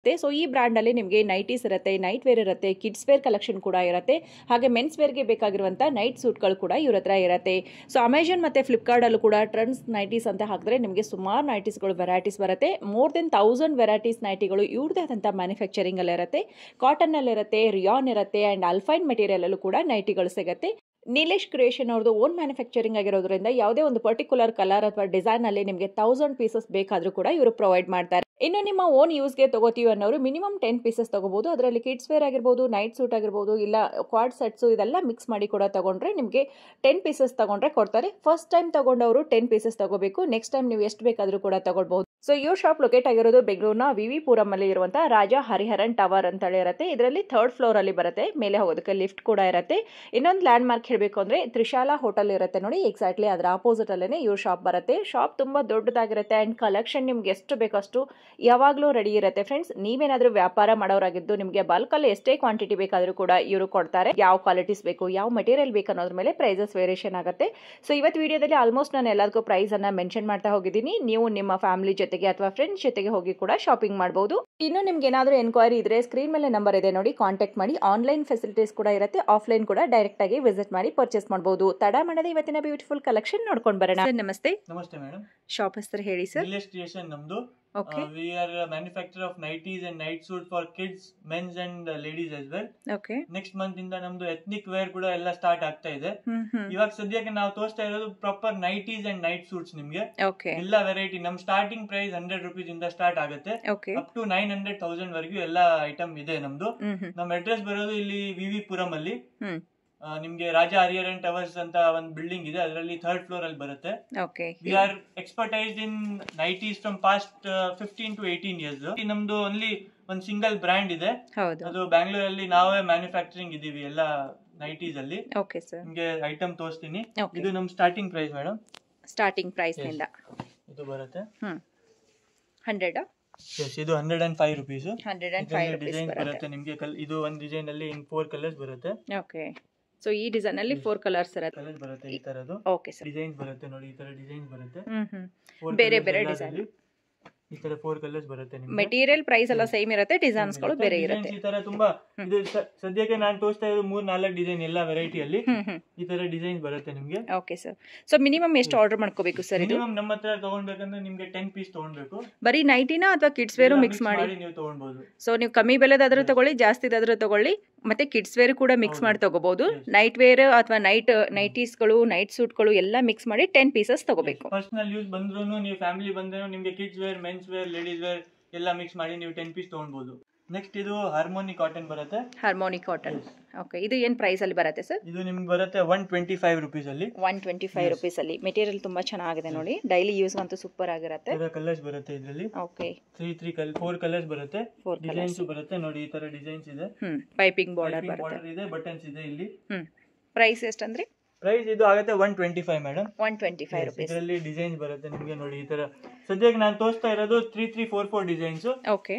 So ಈ ಬ್ರ್ಯಾಂಡಲ್ಲಿ ನಿಮಗೆ nighties ಇರುತ್ತೆ, ನೈಟ್ ವೇರ್ ಇರುತ್ತೆ, ಕಿಡ್ಸ್ ವೇರ್ ಕಲೆಕ್ಷನ್ ಕೂಡ ಇರುತ್ತೆ, ಹಾಗೆ ಮೆನ್ಸ್ ವೇರ್ಗೆ ಬೇಕಾಗಿರುವಂಥ ನೈಟ್ ಸೂಟ್ಗಳು ಕೂಡ ಇವ್ರ ಹತ್ರ ಇರುತ್ತೆ. ಸೊ ಅಮೆಜಾನ್ ಮತ್ತು ಫ್ಲಿಪ್ಕಾರ್ಟಲ್ಲೂ ಕೂಡ ಟ್ರೆಂಡ್ಸ್ ನೈಟೀಸ್ ಅಂತ ಹಾಕಿದ್ರೆ ನಿಮಗೆ ಸುಮಾರು ನೈಟೀಸ್ಗಳು ವೆರೈಟೀಸ್ ಬರುತ್ತೆ. ಮೋರ್ ದೆನ್ 1000 ವೆರೈಟೀಸ್ ನೈಟಿಗಳು ಇವ್ರದೇ ಆದಂಥ ಮ್ಯಾನುಫ್ಯಾಕ್ಚರಿಂಗಲ್ಲಿ ಇರುತ್ತೆ. ಕಾಟನ್ನಲ್ಲಿರುತ್ತೆ, ರಿಯಾನ್ ಇರುತ್ತೆ ಆ್ಯಂಡ್ ಅಲ್ಫೈನ್ ಮೆಟೀರಿಯಲಲ್ಲೂ ಕೂಡ ನೈಟಿಗಳು ಸಿಗುತ್ತೆ. ನೀಲೇಶ್ ಕ್ರಿಯೇಷನ್ ಅವ್ರದ್ದು ಓನ್ ಮ್ಯಾನುಫ್ಯಾಕ್ಚರಿಂಗ್ ಆಗಿರೋದ್ರಿಂದ ಯಾವುದೇ ಒಂದು ಪರ್ಟಿಕ್ಯುಲರ್ ಕಲರ್ ಅಥವಾ ಡಿಸೈನ್ ಅಲ್ಲಿ ನಿಮಗೆ 1000 ಪೀಸಸ್ ಬೇಕಾದರೂ ಕೂಡ ಇವರು ಪ್ರೊವೈಡ್ ಮಾಡ್ತಾರೆ. ಇನ್ನು ನಿಮ್ಮ ಓನ್ ಯೂಸ್ಗೆ ತಗೋತೀವಿ ಅನ್ನೋರು ಮಿನಿಮಮ್ 10 ಪೀಸಸ್ ತಗೋಬಹುದು. ಅದರಲ್ಲಿ ಕಿಡ್ಸ್ ವೇರ್ ಆಗಿರ್ಬೋದು, ನೈಟ್ ಸೂಟ್ ಆಗಿರ್ಬೋದು, ಇಲ್ಲ ಕ್ವಾಡ್ ಸೆಟ್ಸು ಇದೆಲ್ಲ ಮಿಕ್ಸ್ ಮಾಡಿ ಕೂಡ ತಗೊಂಡ್ರೆ ನಿಮಗೆ 10 ಪೀಸಸ್ ತಗೊಂಡ್ರೆ ಕೊಡ್ತಾರೆ. ಫಸ್ಟ್ ಟೈಮ್ ತಗೊಂಡವರು 10 ಪೀಸಸ್ ತಗೋಬೇಕು. ನೆಕ್ಸ್ಟ್ ಟೈಮ್ ನೀವು ಎಷ್ಟು ಬೇಕಾದರೂ ಕೂಡ ತಗೊಳ್ಬಹುದು. ಸೊ ಇವ್ರ ಶಾಪ್ ಲೊಕೇಟ್ ಆಗಿರೋದು ಬೆಂಗಳೂರಿನ ವಿವಿ ಪುರಂ ಅಲ್ಲಿ ಇರುವಂತಹ ರಾಜ ಹರಿಹರನ್ ಟವರ್ ಅಂತ ಇರುತ್ತೆ. ಇದರಲ್ಲಿ 3rd ಫ್ಲೋರ್ ಅಲ್ಲಿ ಬರುತ್ತೆ. ಮೇಲೆ ಹೋಗೋದಕ್ಕೆ ಲಿಫ್ಟ್ ಕೂಡ ಇರುತ್ತೆ. ಇನ್ನೊಂದು ಲ್ಯಾಂಡ್ ಮಾರ್ಕ್ ಹೇಳಬೇಕು ಅಂದ್ರೆ ತ್ರಿಶಾಲಾ ಹೋಟೆಲ್ ಇರುತ್ತೆ ನೋಡಿ, ಎಕ್ಸಾಕ್ಟ್ಲಿ ಅದರ ಆಪೋಸಿಟ್ ಅಲ್ಲೇನೆ ಇವ್ರ ಶಾಪ್ ಬರುತ್ತೆ. ಶಾಪ್ ತುಂಬಾ ದೊಡ್ಡದಾಗಿರುತ್ತೆ ಅಂಡ್ ಕಲೆಕ್ಷನ್ ನಿಮ್ಗೆ ಎಷ್ಟು ಬೇಕಷ್ಟು ಯಾವಾಗಲೂ ರೆಡಿ ಇರುತ್ತೆ. ಫ್ರೆಂಡ್ಸ್, ನೀವೇನಾದ್ರೂ ವ್ಯಾಪಾರ ಮಾಡೋರಾಗಿದ್ದು ನಿಮಗೆ ಬಲ್ಕ್ ಅಲ್ಲಿ ಎಷ್ಟೇ ಕ್ವಾಂಟಿಟಿ ಬೇಕಾದ್ರೂ ಕೂಡ ಇವರು ಕೊಡ್ತಾರೆ. ಯಾವ ಕ್ವಾಲಿಟೀಸ್ ಬೇಕು, ಯಾವ ಮೆಟೀರಿಯಲ್ ಬೇಕು ಅನ್ನೋದ್ರ ಮೇಲೆ ಪ್ರೈಸಸ್ ವೇರಿಯೇಷನ್ ಆಗುತ್ತೆ. ಸೊ ಇವತ್ತು ವಿಡಿಯೋದಲ್ಲಿ ಆಲ್ಮೋಸ್ಟ್ ನಾನು ಎಲ್ಲದಕ್ಕೂ ಪ್ರೈಸ್ ಅನ್ನ ಮೆನ್ಷನ್ ಮಾಡ್ತಾ ಹೋಗಿದ್ದೀನಿ. ನೀವು ನಿಮ್ಮ ಫ್ಯಾಮಿಲಿ ಜೊತೆಗೆ ಅಥವಾ ಫ್ರೆಂಡ್ಸ್ ಜೊತೆಗೆ ಹೋಗಿ ಕೂಡ ಶಾಪಿಂಗ್ ಮಾಡಬಹುದು. ಇನ್ನು ನಿಮ್ಗೆ ಏನಾದರೂ ಎನ್ಕ್ವೈರಿ ಇದ್ರೆ ಸ್ಕ್ರೀನ್ ಮೇಲೆ ನಂಬರ್ ಇದೆ ನೋಡಿ, ಕಾಂಟ್ಯಾಕ್ಟ್ ಮಾಡಿ. ಆನ್ಲೈನ್ ಫೆಸಿಲಿಟೀಸ್ ಕೂಡ ಇರುತ್ತೆ, ಆಫ್ಲೈನ್ ಕೂಡ ಡೈರೆಕ್ಟ್ ಆಗಿ ವಿಸಿಟ್ ಮಾಡಿ ಪರ್ಚೇಸ್ ಮಾಡಬಹುದು. ತಡ ಮಾಡದೆ ಇವತ್ತಿನ ಬ್ಯೂಟಿಫುಲ್ ಕಲೆಕ್ಷನ್ ನೋಡ್ಕೊಂಡು ಬರೋಣ. ನಮಸ್ತೆ. ನಮಸ್ತೆ ಮೇಡಮ್. ಶಾಪ್ ಹೆಸರು ಹೇಳಿ ಸರ್. ನೀಲೇಶ್ ಕ್ರಿಯೇಷನ್ ನಮ್ದು. Okay. We are a manufacturer of nighties and night suit for kids, men's and ladies as well. Okay. Next month ಇಂದ ನಮ್ದು ಎಥ್ನಿಕ್ ವೇರ್ ಕೂಡ ಎಲ್ಲ ಸ್ಟಾರ್ಟ್ ಆಗ್ತಾ ಇದೆ. ಇವಾಗ ಸದ್ಯಕ್ಕೆ ನಾವು ತೋರಿಸ್ತಾ ಇರೋದು proper nighties and night suits ನಿಮ್ಗೆ. Okay. ಎಲ್ಲ ವೆರೈಟಿ. ನಮ್ ಸ್ಟಾರ್ಟಿಂಗ್ ಪ್ರೈಸ್ 100 ರೂಪೀಸ್ ಇಂದ ಸ್ಟಾರ್ಟ್ ಆಗುತ್ತೆ. Okay. ಅಪ್ ಟು 900,000 ವರೆಗೂ ಎಲ್ಲ ಐಟಮ್ ಇದೆ ನಮ್ದು. ನಮ್ ಅಡ್ರೆಸ್ ಬರೋದು ಇಲ್ಲಿ ವಿವಿ ಪುರಂ ಅಲ್ಲಿ. ನಿಮ್ಗೆ ರಾಜ ಹರಿಹರನ್ ಟವರ್ಸ್ ಅಂತ ಒಂದು ಬಿಲ್ಡಿಂಗ್ ಇದೆ, ಅದರಲ್ಲಿ 3rd ಫ್ಲೋರ್ ಅಲ್ಲಿ ಬರುತ್ತೆ. We are expertised in nighties from past 15 to 18 years. ನಮ್ದು ಓನ್ಲಿ ಒಂದು ಸಿಂಗಲ್ ಬ್ರ್ಯಾಂಡ್ ಇದೆ, ಅದು ಬ್ಯಾಂಗ್ಳೂರಲ್ಲಿ ನಾವೇ ಮ್ಯಾನುಫ್ಯಾಕ್ಚರಿಂಗ್ ಇದೀವಿ ಎಲ್ಲ ನೈಟೀಸ್ ಅಲ್ಲಿ. ನಿಮ್ಗೆ ಐಟಮ್ ತೋರಿಸ್ತೀನಿ. ಇದು ನಮ್ starting price madam. Starting price ನಿಂದ ಇದು ಬರುತ್ತೆ 100. ಇದು 105 ರೂಪೀಸ್. 105 ಡಿಸೈನ್ ಬರುತ್ತೆ ನಿಮ್ಗೆ. ಇದು ಒಂದು ಡಿಸೈನ್ ಅಲ್ಲಿ 4 ಕಲರ್ಸ್ ಬರುತ್ತೆ. ಓಕೆ. ಸೊ ಈ ಡಿಸೈನ್ ಅಲ್ಲಿ 4 ಕಲರ್ಸ್ ಬರುತ್ತೆ. ಈ ತರದ್ದು ಡಿಸೈನ್ ಬರುತ್ತೆ ನೋಡಿ, ಈ ತರ ಡಿಸೈನ್ ಬರುತ್ತೆ. ಬೇರೆ ಬೇರೆ ಡಿಸೈನ್, ಈ ತರ 4 ಕಲರ್ಸ್ ಬರುತ್ತೆ. ಮೆಟೀರಿಯಲ್ ಪ್ರೈಸ್ ಎಲ್ಲ ಸೇಮ್ ಇರುತ್ತೆ, ಡಿಸೈನ್ಸ್ ಗಳು ಬೇರೆ ಇರುತ್ತೆ. ಈ ತರ ತುಂಬಾ ಇದು ಸದ್ಯಕ್ಕೆ ನಾನು ತೋರಿಸ್ತಾ ಇರೋದು 3-4 ಡಿಸೈನ್ ಎಲ್ಲ ವೆರೈಟಿಯಲ್ಲಿ ಈ ತರ ಡಿಸೈನ್ ಬರುತ್ತೆ ನಿಮ್ಗೆ. Okay sir. ಸೊ ಮಿನಿಮಮ್ ಎಷ್ಟು ಆರ್ಡರ್ ಮಾಡ್ಕೋಬೇಕು ಸರ್? ಇದು ಮಿನಿಮಮ್ ನಮ್ಮ ಹತ್ರ ತಗೊಳ್ಬೇಕಂದ್ರೆ ನಿಮ್ಗೆ 10 ಪೀಸ್ ತಗೊಳ್ಬೇಕು. ಬರೀ ನೈಟಿನ ಅಥವಾ ಕಿಡ್ಸ್ ವೇರು ಮಿಕ್ಸ್ ಮಾಡಿ ನೀವು ತಗೊಳ್ಬಹುದು. ಸೊ ನೀವು ಕಮ್ಮಿ ಬೆಲೆದಾದ್ರೂ ತಗೊಳ್ಳಿ, ಜಾಸ್ತಿದಾದ್ರೂ ತಗೊಳ್ಳಿ, ಮತ್ತೆ ಕಿಡ್ಸ್ ವೇರ್ ಕೂಡ ಮಿಕ್ಸ್ ಮಾಡಿ ತಗೋಬಹುದು. ನೈಟ್ ವೇರ್ ಅಥವಾ ನೈಟೀಸ್ಗಳು, ನೈಟ್ ಸೂಟ್ಗಳು ಎಲ್ಲ ಮಿಕ್ಸ್ ಮಾಡಿ 10 ಪೀಸಸ್ ತಗೋಬೇಕು. ಪರ್ಸನಲ್ ಯೂಸ್ ಬಂದ್ರು, ನೀವು ಫ್ಯಾಮಿಲಿ ಬಂದ್ರು ನಿಮ್ಗೆ kids wear, men's wear, ladies wear ಎಲ್ಲ ಮಿಕ್ಸ್ ಮಾಡಿ ನೀವು 10 ಪೀಸ್ ತಗೊಳ್ಬಹುದು. ನೆಕ್ಸ್ಟ್ ಇದು ಹಾರ್ಮೋನಿ ಕಾಟನ್ ಬರುತ್ತೆ. Harmony cotton. ಓಕೆ. ಇದು ಏನ್ ಪ್ರೈಸ್ ಅಲ್ಲಿ ಬರುತ್ತೆ ಸರ್? ಇದು ನಿಮ್ಗೆ ಬರುತ್ತೆ 125 ರೂಪೀಸ್ ಅಲ್ಲಿ. 125 ರೂಪೀಸ್ ಅಲ್ಲಿ. ಮೆಟೀರಿಯಲ್ ತುಂಬಾ ಚೆನ್ನಾಗಿದೆ ನೋಡಿ, ಡೈಲಿ ಯೂಸ್ ಅಂತೂ ಸೂಪರ್ ಆಗಿರುತ್ತೆ. ಕಲರ್ಸ್ ಬರುತ್ತೆ ಇದರಲ್ಲಿ. ಓಕೆ. 4 ಕಲರ್ಸ್ ಬರುತ್ತೆ. ಡಿಸೈನ್ಸ್ ಬರುತ್ತೆ ನೋಡಿ, ಈ ತರ ಡಿಸೈನ್ಸ್ ಇದೆ. ಪೈಪಿಂಗ್ ಬಾರ್ಡರ್ ಇದೆ, ಬಟನ್ಸ್ ಇದೆ ಇಲ್ಲಿ. ಪ್ರೈಸ್ ಎಷ್ಟಂದ್ರೆ? ಪ್ರೈಸ್ ಇದು ಆಗುತ್ತೆ 125 ಮೇಡಮ್. 125 ರೂಪೀಸ್. ಇದರಲ್ಲಿ ಡಿಸೈನ್ಸ್ ಬರುತ್ತೆ ನಿಮಗೆ ನೋಡಿ, ಈ ತರ. ಸದ್ಯಕ್ಕೆ ನಾನು ತೋರಿಸ್ತಾ ಇರೋದು 3-4 ಡಿಸೈನ್ಸ್. ಓಕೆ.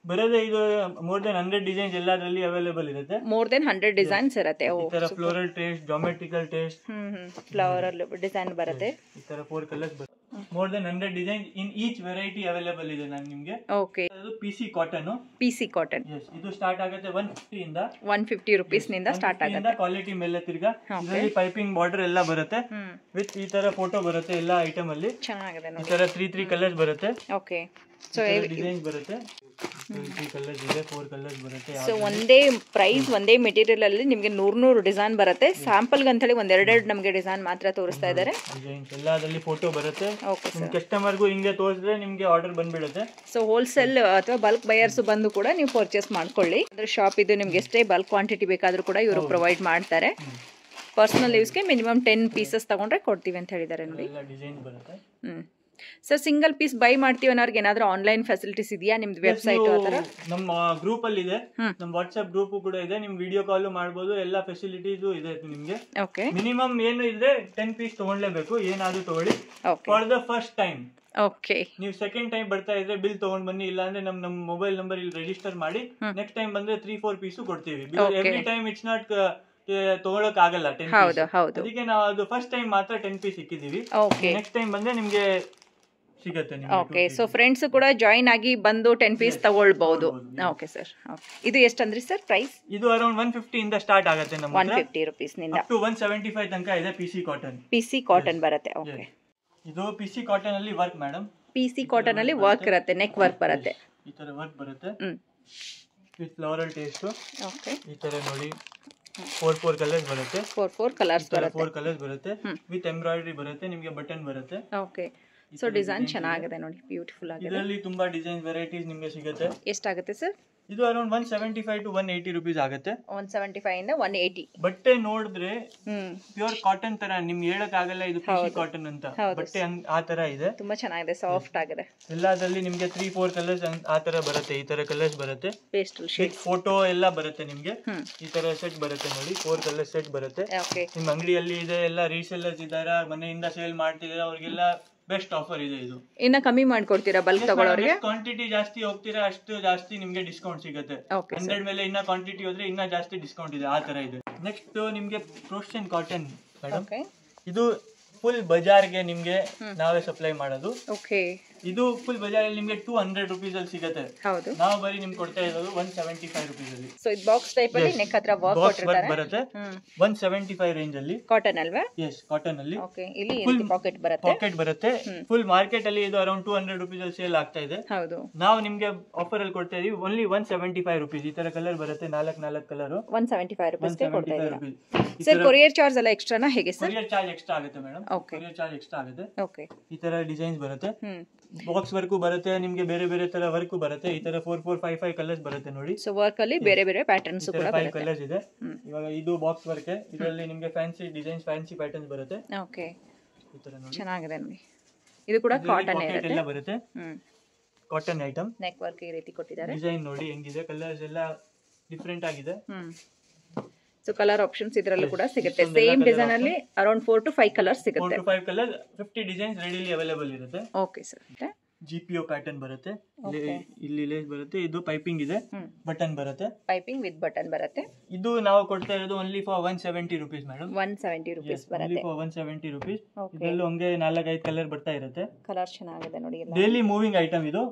ಬರೋದೇ ಇದು ಮೋರ್ ದೆನ್ 100 ಡಿಸೈನ್ಸ್ ಎಲ್ಲದರಲ್ಲಿ ಅವೈಲೇಬಲ್ ಇರುತ್ತೆ. ಮೋರ್ ದೆನ್ 100 ಡಿಸೈನ್ಸ್ ಇರುತ್ತೆ. ಈ ತರ floral taste, geometrical taste, floral design ಬರುತ್ತೆ. ಈ ತರ 4 ಕಲರ್ಸ್ ಬರುತ್ತೆ. More than 100 design in each variety available ಇದೆ ನಾನು ನಿಮಗೆ. ಓಕೆ. ಅದು ಪಿಸಿ ಕಾಟನ್. PC cotton. ಇದು ಸ್ಟಾರ್ಟ್ ಆಗುತ್ತೆ 150 ಇಂದ. 150 ರೂಪೀಸ್ ನಿಂದ ಸ್ಟಾರ್ಟ್ ಆಗುತ್ತೆ. ಕ್ವಾಲಿಟಿ ಮೇಲೆ ತಿರ್ಗಾ ಇದರಲ್ಲಿ ಪೈಪಿಂಗ್ ಬಾರ್ಡರ್ ಎಲ್ಲ ಬರುತ್ತೆ ವಿತ್ ಈ ತರ ಫೋಟೋ ಬರುತ್ತೆ ಎಲ್ಲ ಐಟಮ್ ಅಲ್ಲಿ. ಚೆನ್ನಾಗಿದೆ ನೋಡಿ. ಈ ತರ 3 ಕಲರ್ಸ್ ಬರುತ್ತೆ. ಓಕೆ. ಸೊ ಡಿಸೈನ್ಸ್ ಬರುತ್ತೆ. 3 ಕಲರ್ಸ್ ಇದೆ, 4 ಕಲರ್ಸ್ ಬರುತ್ತೆ. ಸೊ ಒಂದೇ ಪ್ರೈಸ್, ಒಂದೇ ಮೆಟೀರಿಯಲ್ ಅಲ್ಲಿ ನಿಮಗೆ 100 ಡಿಸೈನ್ ಬರುತ್ತೆ. ಸ್ಯಾಂಪಲ್ ಅಂತ ಹೇಳಿ ಒಂದೆರಡೆರಡು ನಮಗೆ ಡಿಸೈನ್ ಮಾತ್ರ ತೋರಿಸ್ತಾ ಇದ್ದಾರೆ. ಡಿಸೈನ್ಸ್ ಎಲ್ಲದಲ್ಲಿ ಫೋಟೋ ಬರುತ್ತೆ. ನಿಮ್ಮ ಕಸ್ಟಮರ್ಗೂ ಹಿಂಗೆ ತೋರಿಸಿದ್ರೆ ನಿಮಗೆ ಆರ್ಡರ್ ಬಂದ್ಬಿಡುತ್ತೆ. ಸೊ ಹೋಲ್ಸೇಲ್ ಅಥವಾ ಬಲ್ಕ್ ಬಯರ್ಸ್ ಬಂದು ಕೂಡ ನೀವು ಪರ್ಚೇಸ್ ಮಾಡ್ಕೊಳ್ಳಿ. ಅಂದ್ರೆ ಶಾಪ್ ಇದು ನಿಮ್ಗೆ ಎಷ್ಟೇ ಬಲ್ಕ್ ಕ್ವಾಂಟಿಟಿ ಬೇಕಾದ್ರೂ ಕೂಡ ಇವರು ಪ್ರೊವೈಡ್ ಮಾಡ್ತಾರೆ. ಪರ್ಸನಲ್ ಯೂಸ್ಗೆ ಮಿನಿಮಮ್ 10 ಪೀಸಸ್ ತಗೊಂಡ್ರೆ ಕೊಡ್ತೀವಿ ಅಂತ ಹೇಳಿದ್ದಾರೆ ನೋಡಿ. ಡಿಸೈನ್ ಬರುತ್ತೆ. ಸರ್ ಸಿಂಗಲ್ ಪೀಸ್ ಬೈ ಮಾಡ್ತೀವಿ ಅನ್ನೋರ್ಗೆ ಏನಾದ್ರು ಆನ್ಲೈನ್ ಫೆಸಿಲಿಟೀಸ್ ಇದೆಯಾ ನಿಮ್ದು ವೆಬ್ಸೈಟ್ ಆತರ? ನಮ್ಮ ಗ್ರೂಪ್ ಅಲ್ಲಿ ಇದೆ, ನಮ್ಮ ವಾಟ್ಸ್ಆಪ್ ಗ್ರೂಪ್ ಕೂಡ ಇದೆ. ನಿಮ್ ವಿಡಿಯೋ ಕಾಲ್ ಮಾಡಬಹುದು, ಎಲ್ಲ ಫೆಸಿಲಿಟೀಸ್ ಇದೆ ನಿಮ್ಗೆ. ಓಕೆ. ಮಿನಿಮಮ್ ಏನು ಇದ್ರೆ 10 ಪೀಸ್ ತಗೊಳ್ಳೇಬೇಕು, ಏನಾದ್ರೂ ತಗೊಳ್ಳಿ for the first time. Okay. ನೀವು ಸೆಕೆಂಡ್ ಟೈಮ್ ಬರ್ತಾ ಇದ್ರೆ ಬಿಲ್ ತಗೊಂಡ್ ಬನ್ನಿ, ಇಲ್ಲ ಅಂದ್ರೆ ನಮ್ಮ ಮೊಬೈಲ್ ನಂಬರ್ ಇಲ್ಲಿ ರಿಜಿಸ್ಟರ್ ಮಾಡಿ ನೆಕ್ಸ್ಟ್ ಟೈಮ್ ಬಂದ್ರೆ 3-4 ಪೀಸು ಕೊಡ್ತೀವಿ. ಎವ್ರಿ ಟೈಮ್ ಇಟ್ಸ್ ನಾಟ್ ತಗೊಳಕ್ ಆಗಲ್ಲ 10 ಪೀಸ್. ಅದಕ್ಕೆ ನಾವು ಅದು ಫಸ್ಟ್ ಟೈಮ್ ಮಾತ್ರ 10 ಪೀಸ್ ಇಕ್ಕಿದೀವಿ. ನೆಕ್ಸ್ಟ್ ಟೈಮ್ ಬಂದ್ರೆ ನಿಮ್ಗೆ ಸಿಗುತ್ತೆ ಓಕೆ, ಸೊ ಫ್ರೆಂಡ್ಸ್ ಕೂಡ ಜಾಯಿನ್ ಆಗಿ ಬಂದು 10 ಪೀಸ್ ತಗೊಳ್ಬಹುದು. ಓಕೆ ಸರ್, ಇದು ಎಷ್ಟು ಅಂದ್ರಿ ಸರ್ ಪ್ರೈಸ್? ಇದು ಅರೌಂಡ್ 150 ಇಂದ ಸ್ಟಾರ್ಟ್ ಆಗುತ್ತೆ ನಮ್ಮ ಹತ್ರ. 150 ರೂಪೀಸ್ ನಿಂದ ಅಪ್ ಟು 175 ತನಕ ಇದೆ. ಪಿಸಿ ಕಾಟನ್ ಬರುತ್ತೆ. ಓಕೆ, ಇದು ಪಿಸಿ ಕಾಟನ್ ಅಲ್ಲಿ ವರ್ಕ್ ಮೇಡಮ್. ಪಿಸಿ ಕಾಟನ್ ಅಲ್ಲಿ ವರ್ಕ್ ಇರುತ್ತೆ, ನೆಕ್ ವರ್ಕ್ ಬರುತ್ತೆ. ಈ ತರ ವರ್ಕ್ ಬರುತ್ತೆ ವಿತ್ ಫ್ಲೋರಲ್ ಟೇಸ್ಟ್. ಓಕೆ, ಈ ತರ ನೋಡಿ 4 ಕಲರ್ಸ್ ಬರುತ್ತೆ. 4 ಕಲರ್ಸ್ ಬರುತ್ತೆ. 4 ಕಲರ್ಸ್ ಬರುತ್ತೆ ವಿತ್ ಎಂಬ್ರಾಯ್ಡರಿ ಬರುತ್ತೆ. ನಿಮಗೆ ಬಟನ್ ಬರುತ್ತೆ. ಓಕೆ, ಸೊ ಡಿಸೈನ್ ಚೆನ್ನಾಗಿದೆ ನೋಡಿ, ಬ್ಯೂಟಿಫುಲ್ ಆಗಿದೆ. ಇದರಲ್ಲಿ ತುಂಬಾ ಡಿಸೈನ್ ವೆರೈಟೀಸ್ ನಿಮಗೆ ಸಿಗುತ್ತೆ. ಎಷ್ಟಾಗುತ್ತೆ ಸರ್? ಇದು ಅರೌಂಡ್ 175 to 180 ರೂಪೀಸ್ ಆಗುತ್ತೆ. 175 ಇಂದ 180. ಬಟ್ಟೆ ನೋಡಿದ್ರೆ ಪ್ಯೂರ್ ಕಾಟನ್ ತರ ನಿಮ್ಗೆ ಹೇಳಕ್ ಆಗಲ್ಲ ಇದು ಪಿಸಿ ಕಾಟನ್ ಅಂತ. ಬಟ್ಟೆ ಆ ತರ ಇದೆ, ತುಂಬಾ ಚೆನ್ನಾಗಿದೆ, ಸಾಫ್ಟ್ ಆಗಿದೆ. ಎಲ್ಲಾದ್ರಲ್ಲಿ ನಿಮ್ಗೆ 3-4 ಕಲರ್ಸ್ ಆ ತರ ಬರುತ್ತೆ. ಈ ತರ ಕಲರ್ಸ್ ಬರುತ್ತೆ, ಪೇಸ್ಟಲ್ ಶೇಡ್ ಫೋಟೋ ಎಲ್ಲ ಬರುತ್ತೆ ನಿಮ್ಗೆ. ಈ ತರ ಸೆಟ್ ಬರುತ್ತೆ ನೋಡಿ, 4 ಕಲರ್ ಸೆಟ್ ಬರುತ್ತೆ. ನಿಮ್ ಅಂಗಡಿಯಲ್ಲಿ ಇದೆ, ಎಲ್ಲ ರೀಸೆಲ್ಲರ್ಸ್ ಇದಾರ, ಮನೆಯಿಂದ ಸೇಲ್ ಮಾಡ್ತಿದಾರೆ, ಅವ್ರಿಗೆಲ್ಲ ಬೆಸ್ಟ್ ಆಫರ್ ಇದೆ ಇದು. ಇನ್ನ ಕಮ್ಮಿ ಮಾಡ್ಕೊಡ್ತೀರಾ ಬಲ್ಕ್ ತಗೊಳ್ಳೋರಿಗೆ? ಕ್ವಾಂಟಿಟಿ ಜಾಸ್ತಿ ಹೋಗ್ತೀರಾ ಅಷ್ಟು ಜಾಸ್ತಿ ನಿಮ್ಗೆ ಡಿಸ್ಕೌಂಟ್ ಸಿಗುತ್ತೆ. 100 ಮೇಲೆ ಇನ್ನ ಕ್ವಾಂಟಿಟಿ ಹೋದ್ರೆ ಇನ್ನ ಜಾಸ್ತಿ ಡಿಸ್ಕೌಂಟ್ ಇದೆ, ಆ ತರ ಇದೆ. ನೆಕ್ಸ್ಟ್ ನಿಮ್ಗೆ ಪ್ರೋಷನ್ ಕಾಟನ್ ಮೇಡಮ್. ಇದು ಫುಲ್ ಬಜಾರ್ಗೆ ನಿಮ್ಗೆ ನಾವೇ ಸಪ್ಲೈ ಮಾಡೋದು. ಓಕೆ, ಇದು ಫುಲ್ ಬಜಾರಲ್ಲಿ ನಿಮ್ಗೆ 200 ರೂಪೀಸ್ ಅಲ್ಲಿ ಸಿಗುತ್ತೆ. ಹೌದು, ನಾವು ಬರೀ ನಿಮ್ಗೆ ಕೊಡ್ತಾ ಇರೋದು 175 ರೂಪೀಸ್ ಅಲ್ಲಿ. ಸೊ ಇದು ಬಾಕ್ಸ್ ಟೈಪ್ ಅಲ್ಲಿ ನೆಕ್ ಹತ್ರ ವರ್ಕ್ ಕೊಟ್ಟಿರ್ತಾರೆ. ಬರುತ್ತೆ 175 ರೇಂಜ್ ಅಲ್ಲಿ. ಕಾಟನ್ ಅಲ್ವಾ? ಎಸ್, ಕಾಟನ್ ಅಲ್ಲಿ. ಓಕೆ, ಇಲ್ಲಿ ಪಾಕೆಟ್ ಬರುತ್ತೆ. ಪಾಕೆಟ್ ಬರುತ್ತೆ. ಫುಲ್ ಮಾರ್ಕೆಟ್ ಅಲ್ಲಿ ಇದು ಅರೌಂಡ್ 200 ರೂಪೀಸ್ ಅಲ್ಲಿ ಸೇಲ್ ಆಗ್ತಾ ಇದೆ. ಹೌದು, ನಾವು ನಿಮ್ಗೆ ಆಫರ್ ಅಲ್ಲಿ ಕೊಡ್ತಾ ಇದೀವಿ ಓನ್ಲಿ 175 ರೂಪೀಸ್. ಈ ತರ ಕಲರ್ ಬರುತ್ತೆ, 4 ಕಲರ್ 175 ರೂಪೀಸ್ ಕೊಡ್ತಾ ಇದ್ದೀರಾ. ಸರ್ ಕೊರಿಯರ್ ಚಾರ್ಜ್ ಎಲ್ಲ ಎಕ್ಸ್ಟ್ರಾನಾ ಹೇಗೆ ಸರ್? ಕೊರಿಯರ್ ಚಾರ್ಜ್ ಎಕ್ಸ್ಟ್ರಾ ಆಗುತ್ತೆ ಮೇಡಮ್. ಕೊರಿಯರ್ ಚಾರ್ಜ್ ಎಕ್ಸ್ಟ್ರಾ ಆಗುತ್ತೆ. ಓಕೆ, ಈ ತರ ಡಿಸೈನ್ಸ್ ಬರುತ್ತೆ, ಬಾಕ್ಸ್ ವರ್ಕು ಬರುತ್ತೆ, ನಿಮ್ಗೆ ಬೇರೆ ಬೇರೆ ತರ ವರ್ಕು ಬರುತ್ತೆ. ಈ ತರ 4-5 ಕಲರ್ಸ್ ಬರುತ್ತೆ ನೋಡಿ. ಸೊ ವರ್ಕ್ ಅಲ್ಲಿ ಬೇರೆ ಬೇರೆ ಪ್ಯಾಟರ್ನ್ಸ್ ಕೂಡ ಬರುತ್ತೆ. 5 ಕಲರ್ಸ್ ಇದೆ. ಇವಾಗ ಇದು ಬಾಕ್ಸ್ ವರ್ಕ್, ಇದರಲ್ಲಿ ನಿಮ್ಗೆ ಫ್ಯಾನ್ಸಿ ಡಿಸೈನ್ಸ್, ಫ್ಯಾನ್ಸಿ ಪ್ಯಾಟರ್ನ್ಸ್ ಬರುತ್ತೆ. ಓಕೆ, ಈ ತರ ನೋಡಿ, ಚೆನ್ನಾಗಿದೆ ನೋಡಿ. ಇದು ಕೂಡ ಕಾಟನ್ ಎಲ್ಲ ಬರುತ್ತೆ. ಕಾಟನ್ ಐಟಮ್, ನೆಕ್ ವರ್ಕ್ ಈ ರೀತಿ ಕೊಟ್ಟಿದ್ದಾರೆ. ಡಿಸೈನ್ ನೋಡಿ ಹೆಂಗಿದೆ, ಕಲರ್ಸ್ ಎಲ್ಲ ಡಿಫರೆಂಟ್ ಆಗಿದೆ. ಸೊ ಕಲರ್ ಆಪ್ಷನ್ಸ್ ಇದರಲ್ಲೂ ಕೂಡ ಸಿಗುತ್ತೆ. ಸೇಮ್ ಡಿಸೈನ್ ಅಲ್ಲಿ ಅರೌಂಡ್ 4 to 5 ಕಲರ್ಸ್ ಸಿಗುತ್ತೆ. 4 to 5 colour, 50 designs readily available ಇರುತ್ತೆ. ಓಕೆ ಸರ್, ಜಿಪಿಒ ಪ್ಯಾಟರ್ನ್ ಬರುತ್ತೆ. ಇಲ್ಲಿ ಲೇಸ್ ಬರುತ್ತೆ, ಇದು ಪೈಪಿಂಗ್ ಇದೆ, ಬಟನ್ ಬರುತ್ತೆ. ಪೈಪಿಂಗ್ ವಿತ್ ಬಟನ್ ಬರುತ್ತೆ. ಇದು ನಾವು ಕೊಡ್ತಾ ಇರೋದು only for 170 rupees madam. 170 rupees ಬರುತ್ತೆ. 170 ರೂಪೀಸ್. ಇದರಲ್ಲೂ ಹಂಗೆ 4-5 ಕಲರ್ ಬರ್ತಾ ಇರುತ್ತೆ. ಕಲರ್ ಚೆನ್ನಾಗಿದೆ ನೋಡಿ, ಎಲ್ಲ ಡೈಲಿ ಮೂವಿಂಗ್ ಐಟಮ್ ಇದು.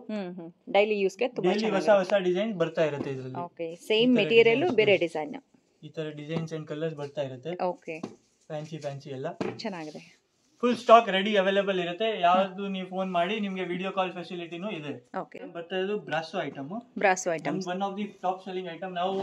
ಡೈಲಿ ಯೂಸ್ ಗೆ ತುಂಬಾ ಡೈಲಿ ಹೊಸ ಡಿಸೈನ್ ಬರ್ತಾ ಇರುತ್ತೆ ಇದರಲ್ಲಿ. ಓಕೆ, ಸೇಮ್ ಮೆಟೀರಿಯಲ್ ಬೇರೆ ಡಿಸೈನ್. ಈ ತರ ಡಿಸೈನ್ಸ್ ಅಂಡ್ ಕಲರ್ಸ್ ಬರ್ತಾ ಇರುತ್ತೆ. ಓಕೆ, ಫ್ಯಾನ್ಸಿ ಎಲ್ಲ ಚೆನ್ನಾಗಿದೆ. ಫುಲ್ ಸ್ಟಾಕ್ ರೆಡಿ ಅವೈಲೇಬಲ್ ಇರುತ್ತೆ. ಯಾವ್ದು ನೀವು ಫೋನ್ ಮಾಡಿ, ನಿಮ್ಗೆ ವಿಡಿಯೋ ಕಾಲ್ ಫೆಸಿಲಿಟಿನೂ ಇದೆ. ಓಕೆ, ಬರ್ತಾ ಇರೋದು brasso item. One of the top selling item. ನಾವು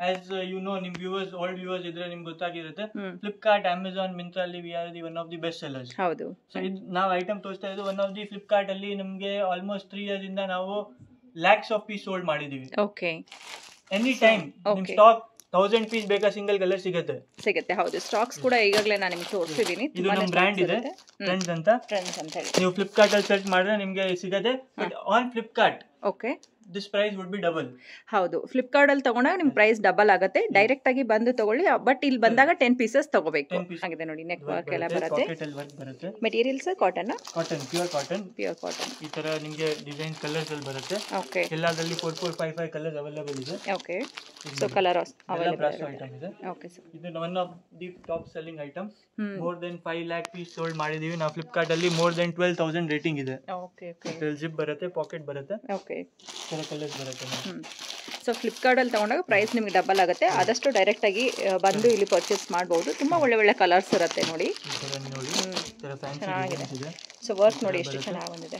ಆಸ್ ಯು ನೋ, ನಿಮ್ ವ್ಯೂವರ್ಸ್, ಓಲ್ಡ್ ವ್ಯೂವರ್ಸ್ ಇದ್ರೆ ನಿಮ್ಗೆ ಗೊತ್ತಾಗಿರುತ್ತೆ, ಫ್ಲಿಪ್ಕಾರ್ಟ್, ಅಮೆಝಾನ್, ಮಿಂತ್ರಾ ಅಲ್ಲಿ we are the one of the best sellers. ಹೌದು. ಸೊ ಇದು ನಾವು ಐಟಮ್ ತೋರಿಸ್ತಾ ಇರೋದು ಒನ್ ಆಫ್ ದಿ ಫ್ಲಿಪ್ಕಾರ್ಟ್ ಅಲ್ಲಿ ನಮ್ಗೆ ಆಲ್ಮೋಸ್ಟ್ 3 ಇಯರ್ಸ್ ಇಂದ ನಾವು lakhs ಆಫ್ ಪೀಸ್ ಸೋಲ್ಡ್ ಮಾಡಿದೀವಿ. ಓಕೆ, ಎನಿ ಟೈಮ್ ನಿಮ್ ಸ್ಟಾಕ್ 1000 ಪೀಸ್ ಬೇಕಾ ಸಿಂಗಲ್ ಕಲರ್ ಸಿಗುತ್ತೆ. ಹೌದು, ಸ್ಟಾಕ್ಸ್ ಕೂಡ ಈಗಾಗಲೇ ನಾನು ನಿಮ್ಗೆ ತೋರಿಸಿದೀನಿ. ಇದು ನಮ್ಮ ಬ್ರ್ಯಾಂಡ್ ಇದೆ, ಟ್ರೆಂಡ್ಸ್ ಅಂತ ಹೇಳಿ. ನೀವು ಫ್ಲಿಪ್ಕಾರ್ಟ್ ಅಲ್ಲಿ ಸರ್ಚ್ ಮಾಡಿದ್ರೆ ನಿಮ್ಗೆ ಸಿಗುತ್ತೆ. But on Flipkart okay, this price would be double. ಹೌದು, ಫ್ಲಿಪ್ಕಾರ್ಟ್ ಅಲ್ಲಿ ತಗೊಂಡಾಗ ನಿಮ್ ಪ್ರೈಸ್ ಡಬಲ್ ಆಗುತ್ತೆ. ಡೈರೆಕ್ಟ್ ಆಗಿ ಬಂದು ತಗೊಳ್ಳಿ, ಬಟ್ ಇಲ್ಲಿ ಬಂದಾಗ 10 ಪೀಸಸ್ ತಗೋಬೇಕು. ಆಗಿದೆ ನೋಡಿ, ನೆಕ್ ವರ್ಕ್ ಎಲ್ಲ ಬರುತ್ತೆ. Materials cotton, pure cotton. ಈ ತರ ನಿಮ್ಗೆ ಡಿಸೈನ್ ಕಲರ್ಸ್ ಅಲ್ಲಿ ಬರುತ್ತೆ. ಓಕೆ, ಎಲ್ಲಾದ್ರಲ್ಲಿ 4-5 ಕಲರ್ಸ್ ಅವೈಲೇಬಲ್ ಇದೆ. ಓಕೆ, ಸೊ ಕಲರ್ ಅವೈಲೇಬಲ್ ಇದೆ. ಓಕೆ ಸರ್, ಇದು one of the top selling item. More than 5 lakh piece sold ಮಾಡಿದೀವಿ ನಾವು ಫ್ಲಿಪ್ಕಾರ್ಟ್ ಅಲ್ಲಿ. ಮೋರ್ ದೆನ್ 12,000 ರೇಟಿಂಗ್ ಇದೆ. ಓಕೆ, ಜಿಪ್ ಬರುತ್ತೆ, ಪಾಕೆಟ್ ಬರುತ್ತೆ. ಓಕೆ, ಕಲರ್ಸ್ ಬರುತ್ತೆ. ಸೊ ಫ್ಲಿಪ್ಕಾರ್ಟ್ ಅಲ್ಲಿ ತಗೊಂಡಾಗ ಪ್ರೈಸ್ ನಿಮ್ಗೆ ಡಬಲ್ ಆಗುತ್ತೆ. ಆದಷ್ಟು ಡೈರೆಕ್ಟ್ ಆಗಿ ಬಂದು ಇಲ್ಲಿ ಪರ್ಚೇಸ್ ಮಾಡಬಹುದು. ತುಂಬಾ ಒಳ್ಳೆ ಕಲರ್ಸ್ ಇರುತ್ತೆ ನೋಡಿ. ಚೆನ್ನಾಗಿದೆ. ಸೊ ವರ್ಕ್ ನೋಡಿ ಎಷ್ಟು ಚೆನ್ನಾಗಿ ಬಂದಿದೆ.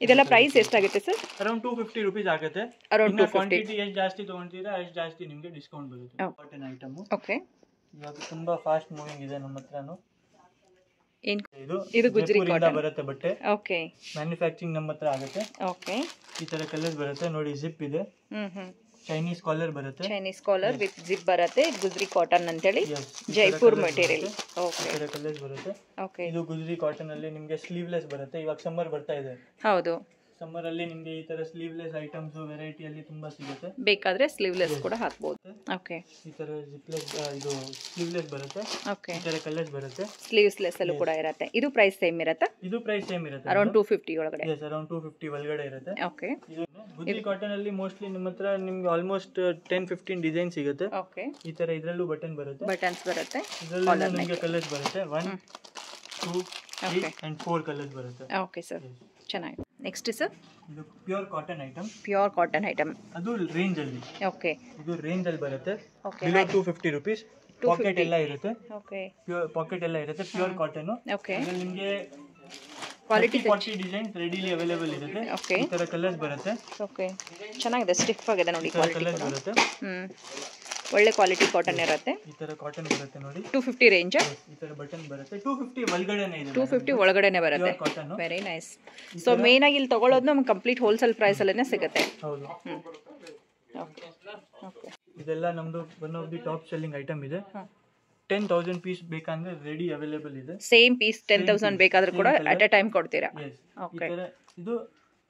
ಇದೆಲ್ಲ ಪ್ರೈಸ್ ಎಷ್ಟಾಗುತ್ತೆ ಸರ್? ಅರೌಂಡ್ 250 ರೂಪೀಸ್ ಆಗುತ್ತೆ. ಅರೌಂಡ್ 250. ಕ್ವಾಂಟಿಟಿ ಎಷ್ಟು ಜಾಸ್ತಿ ತಗೊಂತೀರಾ ಅಷ್ಟು ಜಾಸ್ತಿ ನಿಮಗೆ ಡಿಸ್ಕೌಂಟ್ ಬರುತ್ತೆ. Cotton item. ಓಕೆ, ಇವಾಗ ತುಂಬಾ ಫಾಸ್ಟ್ ಮೂವಿಂಗ್ ಇದೆ ನಮ್ಮ ಹತ್ರನು. ಇದು ಗುಜರಿ ಕಾಟನ್ ಬರುತ್ತೆ ಬಟ್ಟೆ. ಓಕೆ, ಮ್ಯಾನುಫ್ಯಾಕ್ಚರಿಂಗ್ ನಮ್ಮ ಹತ್ರ ಆಗುತ್ತೆ. ಓಕೆ, ಈ ತರ ಕಲರ್ಸ್ ಬರುತ್ತೆ ನೋಡಿ. ಜಿಪ್ ಇದೆ, ಚೈನೀಸ್ ಕಾಲರ್ ಬರುತ್ತೆ. ಚೈನೀಸ್ ಕಾಲರ್ ವಿತ್ ಜಿಪ್ ಬರುತ್ತೆ. ಗುಜರಿ ಕಾಟನ್ ಅಂತ ಹೇಳಿ, ಜೈಪುರ್ ಮೆಟೀರಿಯಲ್. ಓಕೆ, ಈ ತರ ಕಲರ್ಸ್ ಬರುತ್ತೆ. ಓಕೆ, ಇದು ಗುಜರಿ ಕಾಟನ್ ಅಲ್ಲಿ ನಿಮಗೆ ಸ್ಲೀವ್ಲೆಸ್ ಬರುತ್ತೆ. ಇವಾಗ ಸಮ್ಮರ್ ಬರ್ತಾ ಇದೆ. ಹೌದು, ಸಮ್ಮರ್ ಅಲ್ಲಿ ನಿಮಗೆ ಈ ತರ ಸ್ಲೀವ್ಲೆಸ್ ಐಟಮ್ಸ್ ವೆರೈಟಿ ಅಲ್ಲಿ ತುಂಬಾ ಸಿಗುತ್ತೆ. ಬೇಕಾದ್ರೆ ಸ್ಲೀವ್ಲೆಸ್ ಕೂಡ ಹಾಕಬಹುದು. ಓಕೆ, ಈ ತರ ಜಿಪ್ಲೆಸ್, ಇದು ಸ್ಲೀವ್ಲೆಸ್ ಬರುತ್ತೆ. ಓಕೆ, ಈ ತರ ಕಲರ್ಸ್ ಬರುತ್ತೆ. ಸ್ಲೀವ್ಲೆಸ್ ಅಲ್ಲೂ ಕೂಡ ಇರುತ್ತೆ. ಇದು ಪ್ರೈಸ್ ಸೇಮ್ ಇರುತ್ತಾ? ಇದು ಪ್ರೈಸ್ ಸೇಮ್ ಇರುತ್ತೆ. ಅರೌಂಡ್ 250 ಒಳಗಡೆ. ಎಸ್, ಅರೌಂಡ್ 250 ಒಳಗಡೆ ಇರುತ್ತೆ. ಓಕೆ, ಇದು ಗುಜರಿ ಕಾಟನ್ ಅಲ್ಲಿ ಮೋಸ್ಟ್ಲಿ ನಿಮ್ಮ ಹತ್ರ ನಿಮ್ಗೆ ಆಲ್ಮೋಸ್ಟ್ 10-15 ಡಿಸೈನ್ ಸಿಗುತ್ತೆ. ಓಕೆ, ಈ ತರ ಇದರಲ್ಲೂ ಬಟನ್ ಬರುತ್ತೆ. ಬಟನ್ಸ್ ಬರುತ್ತೆ. ಇದರಲ್ಲೂ ನಿಮಗೆ ಕಲರ್ಸ್ ಬರುತ್ತೆ. 1, 2, ಅಂಡ್ 4 ಕಲರ್ಸ್ ಬರುತ್ತೆ. ಓಕೆ ಸರ್, ಚೆನ್ನಾಗಿದೆ. ನೆಕ್ಸ್ಟ್ ಸರ್, ಇದು pure cotton item. Pure cotton item, ಅದು ರೇಂಜ್ ಅಲ್ಲಿ. ಓಕೆ, ಇದು ರೇಂಜ್ ಅಲ್ಲಿ ಬರುತ್ತೆ. Okay, below 250 rupees. ಪಾಕೆಟ್ ಎಲ್ಲ ಇರುತ್ತೆ. ಓಕೆ, ಪ್ಯೂರ್ ಪಾಕೆಟ್ ಎಲ್ಲ ಇರುತ್ತೆ. Pure cotton. ಓಕೆ, ನಿಮಗೆ ಕ್ವಾಲಿಟಿ 40 ಡಿಸೈನ್ಸ್ ರೆಡಿಲಿ ಅವೈಲೇಬಲ್ ಇರುತ್ತೆ. ಓಕೆ, ಈ ತರ ಕಲರ್ಸ್ ಬರುತ್ತೆ. ಓಕೆ, ಚೆನ್ನಾಗಿದೆ, ಸ್ಟಿಫ್ ಆಗಿದೆ ನೋಡಿ ಕ್ವಾಲಿಟಿ ಕಲರ್ಸ್ ಬರುತ್ತೆ. ಒಳ್ಳೆ ಕ್ವಾಲಿಟಿ ಕಾಟನ್ ಇರುತ್ತೆ. ಈ ತರ ಕಾಟನ್ ಬರುತ್ತೆ ನೋಡಿ. 250 ರೇಂಜ್. ಈ ತರ ಬಟನ್ ಬರುತ್ತೆ. 250 ಒಳಗಡೆನೇ ಇದೆ. 250 ಒಳಗಡೆನೆ ಬರುತ್ತೆ. Cotton. Very nice. So main ಆಗಿ ಇಲ್ಲಿ ತಗೊಳ್ಳೋದು ನಮ್ಗೆ ಕಂಪ್ಲೀಟ್ ಹೋಲ್ಸೇಲ್ ಪ್ರೈಸ್ ಅಲ್ಲೇ ಸಿಗುತ್ತೆ. ಹೌದು. ಓಕೆ, ಓಕೆ, ಇದೆಲ್ಲ ನಮ್ದು one of the top selling item ಇದೆ. 10,000 ಪೀಸ್ ಬೇಕಂದ್ರೆ ರೆಡಿ ಅವೈಲೇಬಲ್ ಇದೆ. ಸೇಮ್ ಪೀಸ್ 10,000 ಬೇಕಾದ್ರೂ ಕೂಡ ಅಟ್ ಎ ಟೈಮ್ ಕೊಡ್ತೀರಾ? ಓಕೆ. ಇದು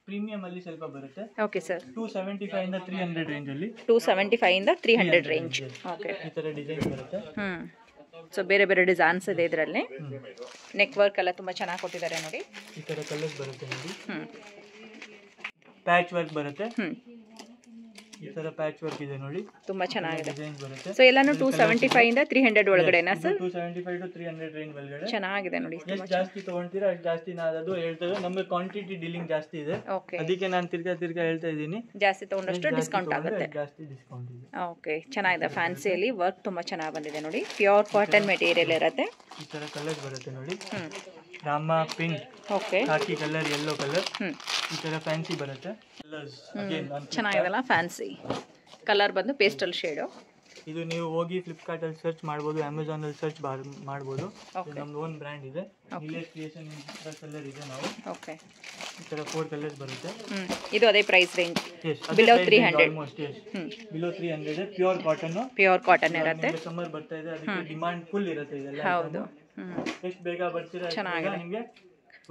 ಪ್ರೀಮಿಯಂ ಅಲ್ಲಿ ಸ್ವಲ್ಪ ಬರುತ್ತೆ. Okay sir. 275 ಇಂದ 300 ರೇಂಜ್ ಅಲ್ಲಿ. 275 ಇಂದ 300 ರೇಂಜ್. ಓಕೆ. ಈ ತರ ಡಿಸೈನ್ ಬರುತ್ತೆ. ಸೊ ಬೇರೆ ಬೇರೆ ಡಿಸೈನ್ಸ್ ಇದೆ ಇದರಲ್ಲಿ. ನೆಕ್ ವರ್ಕ್ ಎಲ್ಲ ತುಂಬಾ ಚೆನ್ನಾಗಿ ಕೊಟ್ಟಿದ್ದಾರೆ ನೋಡಿ. ಈ ತರ ಕಲರ್ಸ್ ಬರುತ್ತೆ ನೋಡಿ. ಪ್ಯಾಚ್ ವರ್ಕ್ ಬರುತ್ತೆ. ಈ ತರ ಪ್ಯಾಚ್ ವರ್ಕ್ ಇದೆ ನೋಡಿ, ತುಂಬಾ ಚೆನ್ನಾಗಿದೆ. ಸೊ ಎಲ್ಲಾನು 275 ಇಂದ 300 ಒಳಗಡೆನಾ ಸರ್? 275 to 300 ರೇಂಜ್ ಒಳಗಡೆ ಚೆನ್ನಾಗಿದೆ ನೋಡಿ. ಎಷ್ಟು ಜಾಸ್ತಿ ತಗೊಂತೀರಾ ಅಷ್ಟು ಜಾಸ್ತಿ ನಾನು ಹೇಳ್ತೇವೆ. ನಮಗೆ ಕ್ವಾಂಟಿಟಿ ಡೀಲಿಂಗ್ ಜಾಸ್ತಿ ಇದೆ, ಅದಕ್ಕೆ ನಾನು ತಿರ್ಗಾ ಹೇಳ್ತಾ ಇದ್ದೀನಿ. ಜಾಸ್ತಿ ತಗೊಂಡಷ್ಟು ಡಿಸ್ಕೌಂಟ್ ಆಗುತ್ತೆ. ಜಾಸ್ತಿ ಡಿಸ್ಕೌಂಟ್ ಇದೆ. ಓಕೆ, ಚೆನ್ನಾಗಿದೆ. ಫ್ಯಾನ್ಸಿಯಲ್ಲಿ ವರ್ಕ್ ತುಂಬಾ ಚೆನ್ನಾಗಿ ಬಂದಿದೆ ನೋಡಿ. ಪ್ಯೂರ್ ಕಾಟನ್ ಮೆಟೀರಿಯಲ್ ಇರುತ್ತೆ. ಈ ತರ ಕಲರ್ ಬರುತ್ತೆ ನೋಡಿ. ರಾಮ ಪಿಂಕ್, ಓಕೆ, ಖಾಕಿ ಕಲರ್, ಯೆಲ್ಲೋ ಕಲರ್, ಈ ತರ ಫ್ಯಾನ್ಸಿ ಬರುತ್ತೆ. ಚೆನ್ನಾಗಿದೆಲ್ಲ ಫ್ಯಾನ್ಸಿ ಕಲರ್ ಬಂದು ಪೇಸ್ಟಲ್ ಶೇಡು. ಇದು ನೀವು ಹೋಗಿ ಫ್ಲಿಪ್ಕಾರ್ಟ್ ಅಲ್ಲಿ ಸರ್ಚ್ ಮಾಡ್ಬೋದು, ಅಮೆಝಾನ್ ಅಲ್ಲಿ ಸರ್ಚ್ ಮಾಡ್ಬೋದು. ನಮ್ದು ಓನ್ ಬ್ರ್ಯಾಂಡ್ ಇದೆ, ವಿಲೇಜ್ ಕ್ರಿಯೇಷನ್ ಕಲರ್ ಇದೆ ನಾವು. ಓಕೆ, ಈ ತರ 4 ಕಲರ್ಸ್ ಬರುತ್ತೆ. ಇದು ಅದೇ price range, below 300 almost. Below 300 pure cotton. Pure cotton ಇರುತ್ತೆ. ಸಮ್ಮರ್ ಬರ್ತಾ ಇದೆ, ಅದಕ್ಕೆ ಡಿಮಾಂಡ್ ಫುಲ್ ಇರುತ್ತೆ ಇದೆಲ್ಲ. ಹೌದು. ಎಷ್ಟು ಬೇಗ ಬರ್ತೀರಾ ಚೆನ್ನಾಗಿದೆ, ನಿಮಗೆ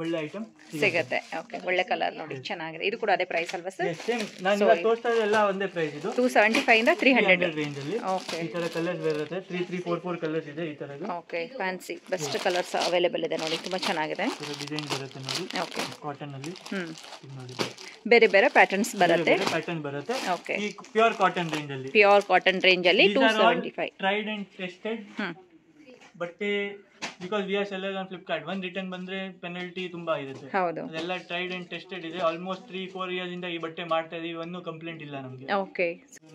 ಒಳ್ಳೆ ಐಟಮ್ ಸಿಗುತ್ತೆ. ಓಕೆ, ಒಳ್ಳೆ ಕಲರ್ ನೋಡಿ, ಚೆನ್ನಾಗಿದೆ. ಇದು ಕೂಡ ಅದೇ ಪ್ರೈಸ್ ಅಲ್ವಾ ಸರ್? ಸೇಮ್ ನಾನು ಇವಾಗ ತೋರಿಸ್ತಾ ಇರೋದು ಎಲ್ಲ ಒಂದೇ ಪ್ರೈಸ್. ಇದು 275 ಇಂದ 300 ರೇಂಜ್ ಅಲ್ಲಿ. ಓಕೆ, ಈ ತರ ಕಲರ್ಸ್ ಬರುತ್ತೆ. 3, 4 ಕಲರ್ಸ್ ಇದೆ ಈ ತರದ್ದು. Okay, fancy best colours available ಇದೆ ನೋಡಿ, ತುಂಬಾ ಚೆನ್ನಾಗಿದೆ. ಡಿಸೈನ್ ಬರುತ್ತೆ ನೋಡಿ. ಓಕೆ, ಕಾಟನ್ ಅಲ್ಲಿ ನೋಡಿ, ಬೇರೆ ಬೇರೆ ಪ್ಯಾಟರ್ನ್ಸ್ ಬರುತ್ತೆ. ಪ್ಯಾಟರ್ನ್ ಬರುತ್ತೆ. ಓಕೆ, ಈ ಪ್ಯೂರ್ ಕಾಟನ್ ರೇಂಜ್ ಅಲ್ಲಿ. ಪ್ಯೂರ್ ಕಾಟನ್ ರೇಂಜ್ ಅಲ್ಲಿ 275. ಟ್ರೈಡ್ ಅಂಡ್ ಟೆಸ್ಟೆಡ್ ಬಟ್ಟೆ. Because we are seller on Flipkart. ಒಂದು ರಿಟರ್ನ್ ಬಂದ್ರೆ ಪೆನಲ್ಟಿ ತುಂಬಾ ಇರುತ್ತೆ. ಹೌದು, ಅದೆಲ್ಲ ಟ್ರೈಡ್ ಅಂಡ್ ಟೆಸ್ಟೆಡ್ ಇದೆ. ಆಲ್ಮೋಸ್ಟ್ 3-4 ಇಯರ್ಸ್ ಇಂದ ಈ ಬಟ್ಟೆ ಮಾಡ್ತಾ ಇದೀವಿ, ಒಂದು ಕಂಪ್ಲೇಂಟ್ ಇಲ್ಲ ನಮಗೆ. ಓಕೆ,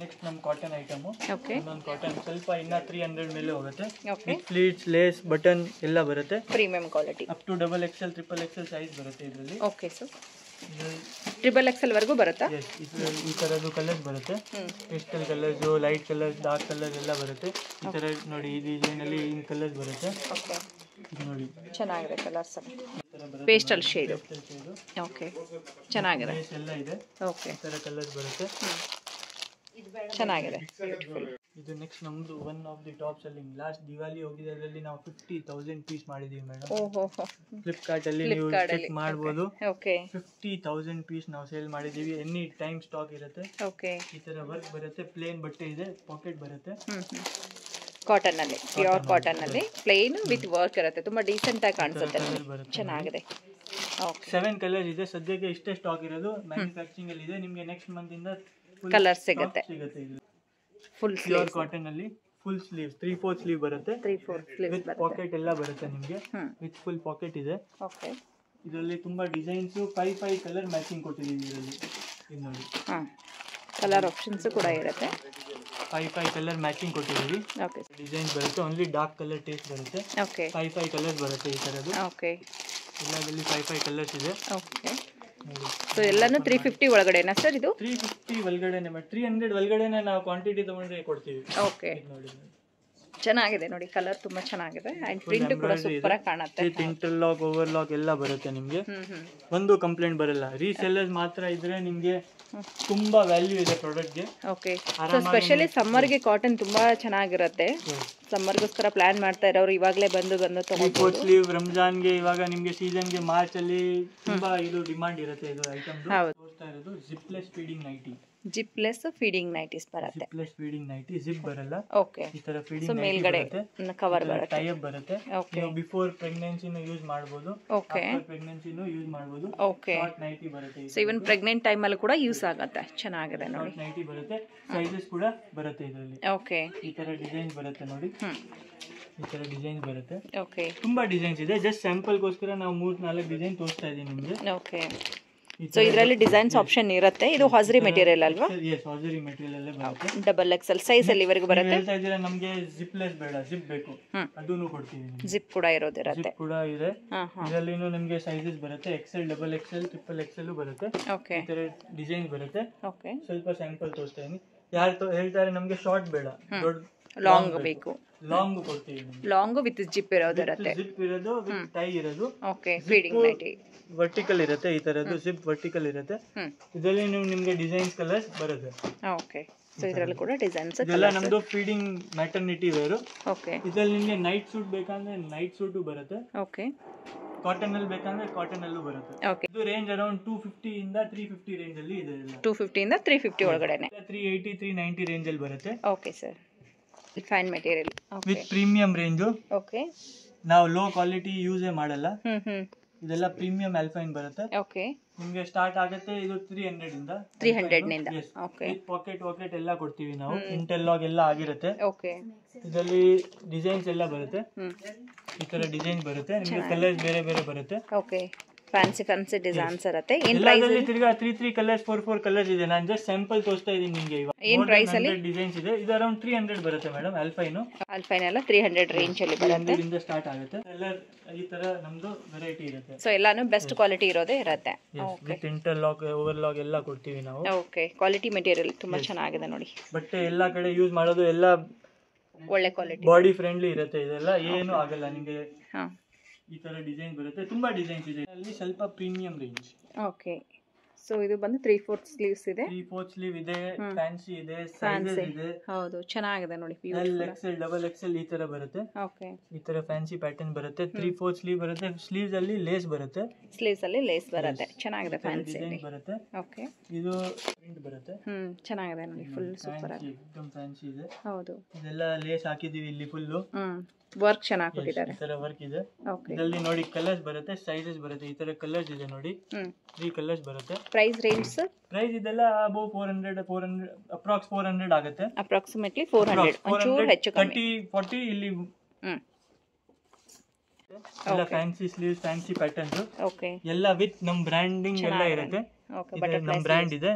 ನೆಕ್ಸ್ಟ್ ನಮ್ ಕಾಟನ್ ಐಟಮ್. ಓಕೆ, ಇನ್ನೊಂದು ಕಾಟನ್ ಸ್ವಲ್ಪ ಇನ್ನ 300 ಮೇಲೆ ಹೋಗುತ್ತೆ. ಓಕೆ, ಪ್ಲೀಟ್ಸ್, ಲೇಸ್, ಬಟನ್ ಎಲ್ಲ ಬರುತ್ತೆ. Premium quality. Up to XXL, XXL size ಬರುತ್ತೆ ಇದರಲ್ಲಿ. ಓಕೆ ಸರ್, XXL ವರೆಗೂ ಬರುತ್ತಾ? ಈ ತರದ್ದು ಕಲರ್ಸ್ ಬರುತ್ತೆ. Pastel colours, light colours, dark colours ಎಲ್ಲ ಬರುತ್ತೆ. ಈ ತರ ನೋಡಿ, ಈ ಡಿಸೈನ್ ಅಲ್ಲಿ ಈ ಕಲರ್ಸ್ ಬರುತ್ತೆ. ಓಕೆ, ನೋಡಿ ಚೆನ್ನಾಗಿದೆ ಕಲರ್ಸ್. Pastel shade. ಓಕೆ, ಚೆನ್ನಾಗಿದೆ ಎಲ್ಲ ಇದೆ. ಓಕೆ, ಈ ತರ ಕಲರ್ಸ್ ಬರುತ್ತೆ. ಚೆನ್ನಾಗಿದೆ, ಬ್ಯೂಟಿಫುಲ್. ಇದು ನೆಕ್ಸ್ಟ್ ನಮ್ದು one of the top selling. Last Diwali ಹೋಗಿದೆ, ಅದರಲ್ಲಿ ನಾವು 50,000 ಪೀಸ್ ಮಾಡಿದೀವಿ ಮೇಡಮ್. ಫ್ಲಿಪ್ಕಾರ್ಟ್ ಅಲ್ಲಿ ನೀವು ಚೆಕ್ ಮಾಡಬಹುದು. ಓಕೆ, 50,000 ಪೀಸ್ ನಾವು ಸೇಲ್ ಮಾಡಿದೀವಿ. ಎನಿ ಟೈಮ್ ಸ್ಟಾಕ್ ಇರುತ್ತೆ. ಓಕೆ, ಈ ತರ ವರ್ಕ್ ಬರುತ್ತೆ. ಪ್ಲೇನ್ ಬಟ್ಟೆ ಇದೆ, ಪಾಕೆಟ್ ಬರುತ್ತೆ. ಕಾಟನ್ ಅಲ್ಲಿ, ಪ್ಯೂರ್ ಕಾಟನ್ ಅಲ್ಲಿ ಪ್ಲೇನ್ ವಿತ್ ವರ್ಕ್ ಇರುತ್ತೆ. ತುಂಬಾ ಡೀಸೆಂಟ್ ಆಗಿ ಕಾಣಿಸುತ್ತೆ, ಚೆನ್ನಾಗಿದೆ. ಓಕೆ, 7 ಕಲರ್ ಇದೆ ಸದ್ಯಕ್ಕೆ, ಇಷ್ಟೇ ಸ್ಟಾಕ್ ಇರೋದು. ಮ್ಯಾನುಫ್ಯಾಕ್ಚರಿಂಗ್ ಅಲ್ಲಿ ಇದೆ. ನಿಮಗೆ ನೆಕ್ಸ್ಟ್ ಮಂತ್ ಇಂದ ಕಲರ್ ಸಿಗುತ್ತೆ. ಫುಲ್ ಪ್ಯೂರ್ ಕಾಟನ್ ಅಲ್ಲಿ ಫುಲ್ ಸ್ಲೀವ್, 3/4 ಸ್ಲೀವ್ ಬರುತ್ತೆ. 3/4 ಸ್ಲೀವ್ ವಿತ್ ಪಾಕೆಟ್ ಎಲ್ಲ ಬರುತ್ತೆ ನಿಮಗೆ. ವಿತ್ ಫುಲ್ ಪಾಕೆಟ್ ಇದೆ. ಓಕೆ, ಇದರಲ್ಲಿ ತುಂಬಾ ಡಿಸೈನ್ಸ್ 5 ಕಲರ್ ಮ್ಯಾಚಿಂಗ್ ಕೊಟ್ಟಿದ್ದೀವಿ ಇದರಲ್ಲಿ. ಇದು ನೋಡಿ, ಕಲರ್ ಆಪ್ಷನ್ಸ್ ಕೂಡ ಇರುತ್ತೆ. 5 ಕಲರ್ ಮ್ಯಾಚಿಂಗ್ ಕೊಟ್ಟಿದ್ದೀವಿ. ಓಕೆ, ಡಿಸೈನ್ಸ್ ಬರುತ್ತೆ. ಓನ್ಲಿ ಡಾರ್ಕ್ ಕಲರ್ ಟೇಸ್ಟ್ ಬರುತ್ತೆ. ಓಕೆ, 5 ಕಲರ್ಸ್ ಬರುತ್ತೆ ಈ ತರದ್ದು. ಓಕೆ, ಎಲ್ಲದಲ್ಲಿ 5 ಕಲರ್ಸ್ ಇದೆ. ಓಕೆ, ಸೊ ಎಲ್ಲಾನು 350 ಒಳಗಡೆನಾ ಸರ್? ಇದು 350 ಒಳಗಡೆನೆ, 300 ಒಳಗಡೆನೆ ನಾವು ಕ್ವಾಂಟಿಟಿ ತಗೊಂಡ್ರೆ ಕೊಡ್ತೀವಿ. ಓಕೆ, ನೋಡಿ ಚೆನ್ನಾಗಿದೆ ನೋಡಿ, ಕಲರ್ ತುಂಬಾ ಚೆನ್ನಾಗಿದೆ. ಅಂಡ್ ಪ್ರಿಂಟ್ ಕೂಡ ಸೂಪರ್ ಆಗಿ ಕಾಣುತ್ತೆ. ಇಂಟರ್ಲಾಕ್, ಓವರ್ಲಾಕ್ ಎಲ್ಲ ಬರುತ್ತೆ ನಿಮಗೆ. ಒಂದು ಕಂಪ್ಲೇಂಟ್ ಬರಲ್ಲ. ರೀಸೆಲ್ಲರ್ಸ್ ಮಾತ್ರ ಇದ್ರೆ ನಿಮಗೆ ತುಂಬಾ ವ್ಯಾಲ್ಯೂ ಇದೆ ಪ್ರಾಡಕ್ಟ್ ಗೆ. ಓಕೆ, ಸೊ ಸ್ಪೆಷಲಿ ಸಮ್ಮರ್ ಗೆ ಕಾಟನ್ ತುಂಬಾ ಚೆನ್ನಾಗಿರುತ್ತೆ. ಸಮ್ಮರ್ಗೋಸ್ಕರ ಪ್ಲಾನ್ ಮಾಡ್ತಾ ಇರೋರು ಇವಾಗಲೇ ಬಂದು ತಗೋಬಹುದು. ಸ್ಲೀವ್ ರಂಜಾನ್ ಗೆ, ಇವಾಗ ನಿಮಗೆ ಸೀಸನ್ ಗೆ ಮಾರ್ಚ್ ಅಲ್ಲಿ ತುಂಬಾ ಇದು ಡಿಮಾಂಡ್ ಇರುತ್ತೆ. ಇದು ಐಟಮ್ ತೋರಿಸ್ತಾ ಇರೋದು ಜಿಪ್ಲೆಸ್ ಫೀಡಿಂಗ್ ನೈಟಿ. ಜಿಪ್ಲೆಸ್ ಫೀಡಿಂಗ್ ನೈಟೀಸ್ ಬರುತ್ತೆ. ಜಿಪ್ಲೆಸ್ ಫೀಡಿಂಗ್ ನೈಟಿ, ಜಿಪ್ ಬರಲ್ಲ. ಓಕೆ. ಈ ತರ ಫೀಡಿಂಗ್ ಸೊ ನೈಟಿ ಮೇಲ್ಗಡೆ ಬರುತ್ತೆ, ಕವರ್ ಬರುತ್ತೆ. ಟೈ ಅಪ್ ಬರುತ್ತೆ. ನೀವು ಬಿಫೋರ್ ಪ್ರೆಗ್ನೆನ್ಸಿನೂ ಯೂಸ್ ಮಾಡಬಹುದು, ಓಕೆ. ಆಫ್ಟರ್ ಪ್ರೆಗ್ನೆನ್ಸಿನೂ ಯೂಸ್ ಮಾಡಬಹುದು. ಓಕೆ. ಶಾರ್ಟ್ ನೈಟಿ ಬರುತ್ತೆ. ಸೊ ಇವನ್ ಪ್ರೆಗ್ನೆಂಟ್ ಟೈಮ್ ಅಲ್ಲಿ ಕೂಡ ಯೂಸ್ ಆಗುತ್ತೆ. ಚೆನ್ನಾಗಿದೆ ನೋಡಿ. ಶಾರ್ಟ್ ನೈಟಿ ಬರುತ್ತೆ, ಸೈಜಸ್ ಕೂಡ ಬರುತ್ತೆ ಇದರಲ್ಲಿ. ಓಕೆ. ಈ ತರ ಡಿಸೈನ್ ಬರುತ್ತೆ ನೋಡಿ. ಈ ತರ ಡಿಸೈನ್ ಬರುತ್ತೆ. ಓಕೆ. ತುಂಬಾ ಡಿಸೈನ್ಸ್ ಇದೆ. ಜಸ್ಟ್ ಸ್ಯಾಂಪಲ್ ಗೋಸ್ಕರ ನಾವು 3-4 ಡಿಸೈನ್ ತೋರಿಸ್ತಾ ಇದೀನಿ ನಿಮಗೆ. ಓಕೆ. ಸೊ ಇದರಲ್ಲಿ ಡಿಸೈನ್ಸ್ ಆಪ್ಷನ್ ಇರುತ್ತೆ. ಇದು ಹಾಜರಿ ಮೆಟೀರಿಯಲ್ ಅಲ್ವಾ? ಎಸ್, ಹಾಜರಿ ಮೆಟೀರಿಯಲ್ ಅಲ್ಲೇ ಬರುತ್ತೆ. ಡಬಲ್ ಎಕ್ಸೆಲ್ ಸೈಜ್ ಅಲ್ಲಿ ಇವರೆಗೂ ಬರುತ್ತೆ. ಹೇಳ್ತಾ ಇದ್ದೀರಾ ನಮಗೆ ಜಿಪ್ಲೆಸ್ ಬೇಡ, ಜಿಪ್ ಬೇಕು, ಅದನ್ನು ಕೊಡ್ತೀವಿ. ಜಿಪ್ ಕೂಡ ಇರೋದಿರುತ್ತೆ. ಜಿಪ್ ಕೂಡ ಇದೆ. ಇದರಲ್ಲಿನೂ ನಿಮಗೆ ಸೈಜಸ್ ಬರುತ್ತೆ. XL, double XL, triple XL ಬರುತ್ತೆ. ಓಕೆ. ಈ ತರ ಡಿಸೈನ್ ಬರುತ್ತೆ. ಓಕೆ. ಸ್ವಲ್ಪ ಸ್ಯಾಂಪಲ್ ತೋರಿಸ್ತಾ ಇದೀನಿ. ಯಾರು ಹೇಳ್ತಾರೆ ನಮಗೆ ಶಾರ್ಟ್ ಬೇಡ, ದೊಡ್ಡ ಲಾಂಗ್ ಬೇಕು, ಲಾಂಗ್ ಕೊಡ್ತೀವಿ. ಲಾಂಗ್ ವಿತ್ ಜಿಪ್ ಇರೋದಿರುತ್ತೆ. ಜಿಪ್ ಇರೋದು, ವಿತ್ ಟೈ ಇರೋದು. ಓಕೆ. ಫೀಡಿಂಗ್ ನೈಟಿ ವರ್ಟಿಕಲ್ ಇರುತ್ತೆ. ಈ ತರದ್ದು ಜಿಪ್ ವರ್ಟಿಕಲ್ ಇರುತ್ತೆ. ಇದರಲ್ಲಿ ನಿಮಗೆ ಡಿಸೈನ್ಸ್ ಕಲರ್ಸ್ ಬರುತ್ತೆ. ಓಕೆ. ಸೊ ಇದರಲ್ಲಿ ಕೂಡ ಡಿಸೈನ್ಸ್ ಇದೆಲ್ಲ ನಮ್ದು ಫೀಡಿಂಗ್ ಮ್ಯಾಟರ್ನಿಟಿ ವೇರ್. ಓಕೆ. ಇದರಲ್ಲಿ ನಿಮಗೆ ನೈಟ್ ಸೂಟ್ ಬೇಕಂದ್ರೆ ನೈಟ್ ಸೂಟ್ ಬರುತ್ತೆ. ಓಕೆ. ಕಾಟನ್ ಅಲ್ಲಿ ಬೇಕಂದ್ರೆ ಕಾಟನ್ ಅಲ್ಲೂ ಬರುತ್ತೆ. ಓಕೆ. ಇದು ರೇಂಜ್ ಅರೌಂಡ್ 250 ಇಂದ 350 ರೇಂಜ್ ಅಲ್ಲಿ ಇದೆ. 250 ಇಂದ 350 ಒಳಗಡೆನೆ. 380 390 ರೇಂಜ್ ಅಲ್ಲಿ ಬರುತ್ತೆ. Okay sir. Fine material with premium range. Okay. ನಾವು ಲೋ ಕ್ವಾಲಿಟಿ ಯೂಸೇ ಮಾಡಲ್ಲ. ಇದೆಲ್ಲ ಪ್ರೀಮಿಯಂ ಆಲ್ಫೈನ್ ಬರುತ್ತೆ. ಓಕೆ. ನಿಮಗೆ ಸ್ಟಾರ್ಟ್ ಆಗುತ್ತೆ ಇದು 300 ಇಂದ. 300 ನಿಂದ. ಓಕೆ. ಪಾಕೆಟ್ ಎಲ್ಲ ಕೊಡ್ತೀವಿ ನಾವು. ಇಂಟರ್ಲಾಕ್ ಎಲ್ಲ ಆಗಿರುತ್ತೆ. ಓಕೆ. ಇದರಲ್ಲಿ ಡಿಸೈನ್ಸ್ ಎಲ್ಲ ಬರುತ್ತೆ. ಈ ತರ ಡಿಸೈನ್ ಬರುತ್ತೆ. ನಿಮಗೆ ಕಲರ್ಸ್ ಬೇರೆ ಬೇರೆ ಬರುತ್ತೆ. ಓಕೆ. ಫ್ಯಾನ್ಸಿ ಡಿಸೈನ್ಸ್ ಇರುತ್ತೆ. ಏನ್ ಪ್ರೈಸ್? ಇದರಲ್ಲಿ ತಿರ್ಗಾ 3 ಕಲರ್ಸ್ 4 ಕಲರ್ಸ್ ಇದೆ. ನಾನು ಜಸ್ಟ್ ಸ್ಯಾಂಪಲ್ ತೋರಿಸ್ತಾ ಇದೀನಿ ನಿಮಗೆ. ಇವಾಗ ಏನ್ ಪ್ರೈಸ್ ಅಲ್ಲಿ ಡಿಸೈನ್ಸ್ ಇದೆ? ಇದು ಅರೌಂಡ್ 300 ಬರುತ್ತೆ ಮೇಡಂ. ಆಲ್ಫೈನ್ ಎಲ್ಲ 300 ರೇಂಜ್ ಅಲ್ಲಿ ಬರುತ್ತೆ. ಇಂದ ಸ್ಟಾರ್ಟ್ ಆಗುತ್ತೆ. ಎಲ್ಲ ಈ ತರ ನಮ್ದು ವೆರೈಟಿ ಇರುತ್ತೆ. ಸೊ ಎಲ್ಲಾನು ಬೆಸ್ಟ್ ಕ್ವಾಲಿಟಿ ಇರೋದೇ ಇರುತ್ತೆ. ವಿತ್ ಇಂಟರ್ಲಾಕ್, ಓವರ್ಲಾಕ್ ಎಲ್ಲ ಕೊಡ್ತೀವಿ ನಾವು. ಓಕೆ. ಕ್ವಾಲಿಟಿ ಮೆಟೀರಿಯಲ್ ತುಂಬಾ ಚೆನ್ನಾಗಿದೆ ನೋಡಿ. ಬಟ್ಟೆ ಎಲ್ಲಾ ಕಡೆ ಯೂಸ್ ಮಾಡೋದು, ಎಲ್ಲ ಒಳ್ಳೆ ಕ್ವಾಲಿಟಿ, ಬಾಡಿ ಫ್ರೆಂಡ್ಲಿ ಇರುತ್ತೆ. ಇದೆಲ್ಲ ಏನು ಆಗಲ್ಲ ನಿಮಗೆ. ಈ ತರ ಡಿಸೈನ್ ಬರುತ್ತೆ. ತುಂಬಾ ಡಿಸೈನ್ಸ್ ಇದೆ. ಅಲ್ಲಿ ಸ್ವಲ್ಪ ಪ್ರೀಮಿಯಂ ರೇಂಜ್. ಓಕೆ. ಸೊ ಇದು ಬಂದು 3/4 ಸ್ಲೀವ್ಸ್ ಇದೆ. 3/4 ಸ್ಲೀವ್ ಇದೆ, ಫ್ಯಾನ್ಸಿ ಇದೆ, ಸೈಜಸ್ ಇದೆ. ಹೌದು, ಚೆನ್ನಾಗಿದೆ ನೋಡಿ. ಎಲ್ ಎಕ್ಸೆಲ್, ಡಬಲ್ ಎಕ್ಸೆಲ್ ಈ ತರ ಬರುತ್ತೆ. ಓಕೆ. ಈ ತರ ಫ್ಯಾನ್ಸಿ ಪ್ಯಾಟರ್ನ್ ಬರುತ್ತೆ. 3/4 ಸ್ಲೀವ್ ಬರುತ್ತೆ. ಸ್ಲೀವ್ಸ್ ಅಲ್ಲಿ ಲೇಸ್ ಬರುತ್ತೆ. ಸ್ಲೀವ್ಸ್ ಅಲ್ಲಿ ಲೇಸ್ ಬರುತ್ತೆ. ಚೆನ್ನಾಗಿದೆ, ಫ್ಯಾನ್ಸಿ ಬರುತ್ತೆ. ಓಕೆ. ಇದು ಪ್ರಿಂಟ್ ಬರುತ್ತೆ. ಚೆನ್ನಾಗಿದೆ ನೋಡಿ. ಫುಲ್ ಸೂಪರ್ ಆಗಿದೆ. एकदम ಫ್ಯಾನ್ಸಿ ಇದೆ. ಹೌದು. ಇದೆಲ್ಲ ಲೇಸ್ ಹಾಕಿದೀವಿ ಇಲ್ಲಿ ಫುಲ್. ವರ್ಕ್ ಚೆನ್ನಾಗಿ ಕೊಟ್ಟಿದ್ದಾರೆ. ಈ ತರ ವರ್ಕ್ ಇದೆ. ಓಕೆ. ಇದರಲ್ಲಿ ನೋಡಿ ಕಲರ್ಸ್ ಬರುತ್ತೆ, ಸೈಜಸ್ ಬರುತ್ತೆ. ಈ ತರ ಕಲರ್ಸ್ ಇದೆ ನೋಡಿ. 3 ಕಲರ್ಸ್ ಬರುತ್ತೆ. Price range sir? ಪ್ರೈಸ್ ಇದೆಲ್ಲ ಅಬೌವ್ 400 ಅಪ್ರಾಕ್ಸ್ 400 ಆಗುತ್ತೆ. ಅಪ್ರಾಕ್ಸಿಮೇಟ್ಲಿ 400. ಒಂಚೂರು ಹೆಚ್ಚು ಕಮ್ಮಿ. 30-40 ಇಲ್ಲಿ. ಎಲ್ಲ fancy sleeves, fancy patterns. Okay. ಎಲ್ಲ ವಿತ್ ನಮ್ ಬ್ರ್ಯಾಂಡಿಂಗ್ ಎಲ್ಲ ಇರುತ್ತೆ. ನಮ್ ಬ್ರ್ಯಾಂಡ್ ಇದೆ.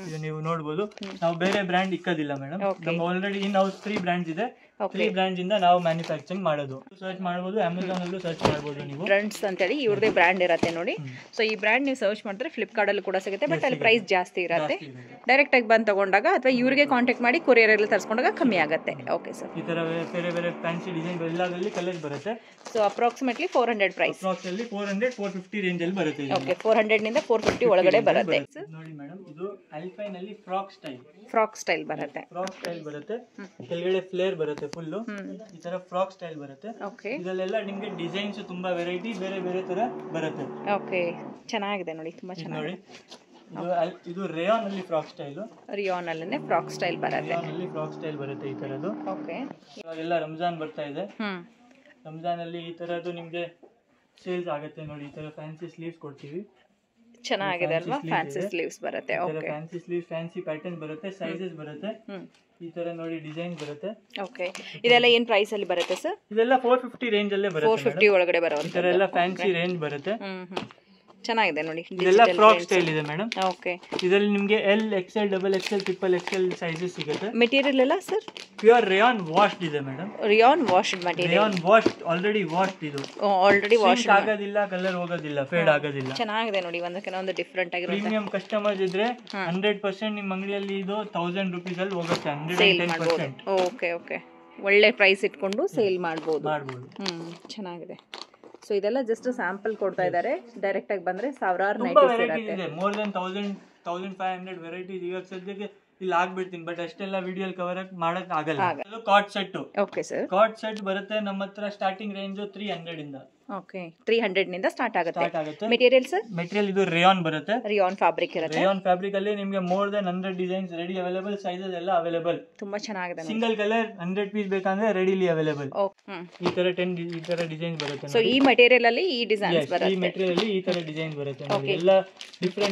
ಇದು ನೀವು ನೋಡಬಹುದು. ನಾವು ಬೇರೆ ಬ್ರ್ಯಾಂಡ್ ಇಕ್ಕೋದಿಲ್ಲ ಮೇಡಮ್. ನಮ್ಮ ಆಲ್ರೆಡಿ ಇನ್ ಹೌಸ್ 3 ಬ್ರ್ಯಾಂಡ್ಸ್ ಇದೆ. 3 ಬ್ರ್ಯಾಂಡ್ಸ್ ಇಂದ ನಾವು ಮ್ಯಾನುಫ್ಯಾಕ್ಚರಿಂಗ್ ಮಾಡೋದು. ಸರ್ಚ್ ಮಾಡಬಹುದು, ಅಮೆಜಾನ್ ಅಲ್ಲೂ ಸರ್ಚ್ ಮಾಡಬಹುದು ನೀವು. ಟ್ರೆಂಡ್ಸ್ ಅಂತ ಹೇಳಿ ಇವ್ರದೇ ಬ್ರ್ಯಾಂಡ್ ಇರುತ್ತೆ ನೋಡಿ. ಸೊ ಈ ಬ್ರ್ಯಾಂಡ್ ನೀವು ಸರ್ಚ್ ಮಾಡಿದ್ರೆ ಫ್ಲಿಪ್ಕಾರ್ಟ್ ಅಲ್ಲೂ ಕೂಡ ಸಿಗುತ್ತೆ. ಬಟ್ ಅಲ್ಲಿ ಪ್ರೈಸ್ ಜಾಸ್ತಿ ಇರುತ್ತೆ. ಡೈರೆಕ್ಟ್ ಆಗಿ ಬಂದು ತಗೊಂಡಾಗ ಅಥವಾ ಇವರಿಗೆ ಕಾಂಟ್ಯಾಕ್ಟ್ ಮಾಡಿ ಕೊರಿಯರ್ ಅಲ್ಲಿ ತರಿಸ್ಕೊಂಡಾಗ ಕಮ್ಮಿ ಆಗುತ್ತೆ. Okay sir. ಈ ತರ ಬೇರೆ ಬೇರೆ ಫ್ಯಾನ್ಸಿ ಡಿಸೈನ್ ಎಲ್ಲದಲ್ಲಿ ಕಲರ್ಸ್ ಬರುತ್ತೆ. So approximately 400 price. Approximately 400-450 range ಅಲ್ಲಿ ಬರುತ್ತೆ. ಓಕೆ. 400 ನಿಂದ 450 ಒಳಗಡೆ ಬರುತ್ತೆ. ನೋಡಿ ಮೇಡಮ್, ಇದು ಆಲ್ಪೈನ್ ಅಲ್ಲಿ ಫ್ರಾಕ್ ಸ್ಟೈಲ್ ಬರುತ್ತೆ. ಕೆಳಗಡೆ ಫ್ಲೇರ್ ಬರುತ್ತೆ ಫುಲ್. ಈ ತರ ಫ್ರಾಕ್ ಸ್ಟೈಲ್ ಬರುತ್ತೆ. ಇದರಲ್ಲೆಲ್ಲ ನಿಮಗೆ ಡಿಸೈನ್ಸ್ ತುಂಬಾ ವೆರೈಟಿ ಬೇರೆ ಬೇರೆ ತರ ಬರುತ್ತೆ. ಓಕೆ. ಚೆನ್ನಾಗಿದೆ ನೋಡಿ, ತುಂಬಾ ಚೆನ್ನಾಗಿದೆ. ಇದು ರೇಯಾನ್ ಅಲ್ಲಿ ಫ್ರಾಕ್ ಸ್ಟೈಲ್. ರಿಯಾನ್ ಅಲ್ಲೇ ಫ್ರಾಕ್ ಸ್ಟೈಲ್ ಬರುತ್ತೆ. ರೇಯಾನ್ ಅಲ್ಲಿ ಫ್ರಾಕ್ ಸ್ಟೈಲ್ ಬರುತ್ತೆ ಈ ತರದ್ದು. ಓಕೆ. ಇವಾಗೆಲ್ಲ ರಂಜಾನ್ ಬರ್ತಾ ಇದೆ. ರಂಜಾನ್ ಅಲ್ಲಿ ಈ ತರದ್ದು ನಿಮಗೆ ಸೇಲ್ಸ್ ಆಗುತ್ತೆ ನೋಡಿ. ಈ ತರ ಫ್ಯಾನ್ಸಿ ಸ್ಲೀವ್ಸ್ ಕೊಡ್ತೀವಿ. ಚೆನ್ನಾಗಿದೆ ಅಲ್ವಾ? ಫ್ಯಾನ್ಸಿ ಸ್ಲೀವ್ಸ್ ಬರುತ್ತೆ. Okay. Fancy sleeves, fancy pattern ಬರುತ್ತೆ, ಸೈಜಸ್ ಬರುತ್ತೆ. ಈ ತರ ನೋಡಿ ಡಿಸೈನ್ ಬರುತ್ತೆ. ಓಕೆ. ಇದೆಲ್ಲ ಏನ್ ಪ್ರೈಸ್ ಅಲ್ಲಿ ಬರುತ್ತೆ ಸರ್? ಇದೆಲ್ಲ 450 ರೇಂಜ್ ಅಲ್ಲೇ ಬರುತ್ತೆ. 450 ಒಳಗಡೆ ಬರುತ್ತೆ. ಈ ತರ ಎಲ್ಲ ಫ್ಯಾನ್ಸಿ ರೇಂಜ್ ಬರುತ್ತೆ. ಚೆನ್ನಾಗಿದೆ ನೋಡಿ. ಇದೆಲ್ಲ ಫ್ರಾಕ್ ಸ್ಟೈಲ್ ಇದೆ ಮೇಡಮ್. ಓಕೆ. ಇದರಲ್ಲಿ ನಿಮಗೆ L Excel, double XL, triple Excel sizes ಸಿಗುತ್ತೆ. ಮೆಟೀರಿಯಲ್ ಎಲ್ಲ ಸರ್ ಪ್ಯೂರ್ ರೇಯಾನ್ ವಾಶ್ಡ್ ಇದೆ madam. Rayon washed material. Rayon washed, already washed. ಇದು ಆಲ್ರೆಡಿ ವಾಶ್ಡ್ ಆಗೋದಿಲ್ಲ, ಕಲರ್ ಹೋಗೋದಿಲ್ಲ, ಫೇಡ್ ಆಗೋದಿಲ್ಲ. ಚೆನ್ನಾಗಿದೆ ನೋಡಿ. ಒಂದಕ್ಕಿಂತ ಒಂದು ಡಿಫರೆಂಟ್ ಆಗಿರುತ್ತೆ. ಪ್ರೀಮಿಯಂ ಕಸ್ಟಮರ್ಸ್ ಇದ್ರೆ 100% ನಿಮ್ಮ ಅಂಗಡಿಯಲ್ಲಿ ಇದು 1000 ರೂಪೀಸ್ ಅಲ್ಲಿ ಹೋಗುತ್ತೆ. 110%. ಓಕೆ. ಓಕೆ. ಒಳ್ಳೆ ಪ್ರೈಸ್ ಇಟ್ಕೊಂಡು ಸೇಲ್ ಮಾಡಬಹುದು. ಚೆನ್ನಾಗಿದೆ. ಸೊ ಇದೆಲ್ಲ ಜಸ್ಟ್ ಸ್ಯಾಂಪಲ್ ಕೊಡ್ತಾ ಇದ್ದಾರೆ. ಡೈರೆಕ್ಟ್ ಆಗಿ ಬಂದ್ರೆ ಸಾವಿರಾರು ನೈಟೀಸ್ ಇರುತ್ತೆ. ಮೋರ್ ದನ್ 1500 ವೆರೈಟೀಸ್ ಈಗ ಸದ್ಯಕ್ಕೆ ಇಲ್ಲಿ ಆಗ್ಬಿಡ್ತೀನಿ. ಬಟ್ ಅಷ್ಟೆಲ್ಲ ವಿಡಿಯೋ ಕವರ್ ಮಾಡಕ್ ಆಗಲ್ಲ. Cot set. Okay sir. Cot set ಬರುತ್ತೆ ನಮ್ಮ ಹತ್ರ ಸ್ಟಾರ್ಟಿಂಗ್ ರೇಂಜ್ 300 ಇಂದ. ಓಕೆ 300 ನಿಂದ ಸ್ಟಾರ್ಟ್ ಆಗುತ್ತೆ. ಮೆಟೀರಿಯಲ್ ಇದು ರೇಯಾನ್ ಬರುತ್ತೆ. ರಿಯಾನ್ ಫ್ಯಾಬ್ರಿಕ್ ಇರುತ್ತೆ. ರೇಯಾನ್ ಫ್ಯಾಬ್ರಿಕ್ ಅಲ್ಲಿ ನಿಮಗೆ more than 100 designs ready available, sizes ಎಲ್ಲ ಅವೈಲೇಬಲ್. ತುಂಬಾ ಚೆನ್ನಾಗಿದೆ. ಸಿಂಗಲ್ ಕಲರ್ 100 ಪೀಸ್ ಬೇಕಂದ್ರೆ ರೆಡಿಲಿ ಅವೈಲೇಬಲ್. ಈ ತರ 10 ಈ ತರ ಡಿಸೈನ್ಸ್ ಬರುತ್ತೆ. ಸೊ ಈ ಮೆಟೀರಿಯಲ್ ಅಲ್ಲಿ ಈ ಡಿಸೈನ್ಸ್ ಬರುತ್ತೆ. ಈ ಮೆಟೀರಿಯಲ್ ಅಲ್ಲಿ ಈ ತರ ಡಿಸೈನ್ಸ್ ಬರುತ್ತೆ. ಎಲ್ಲ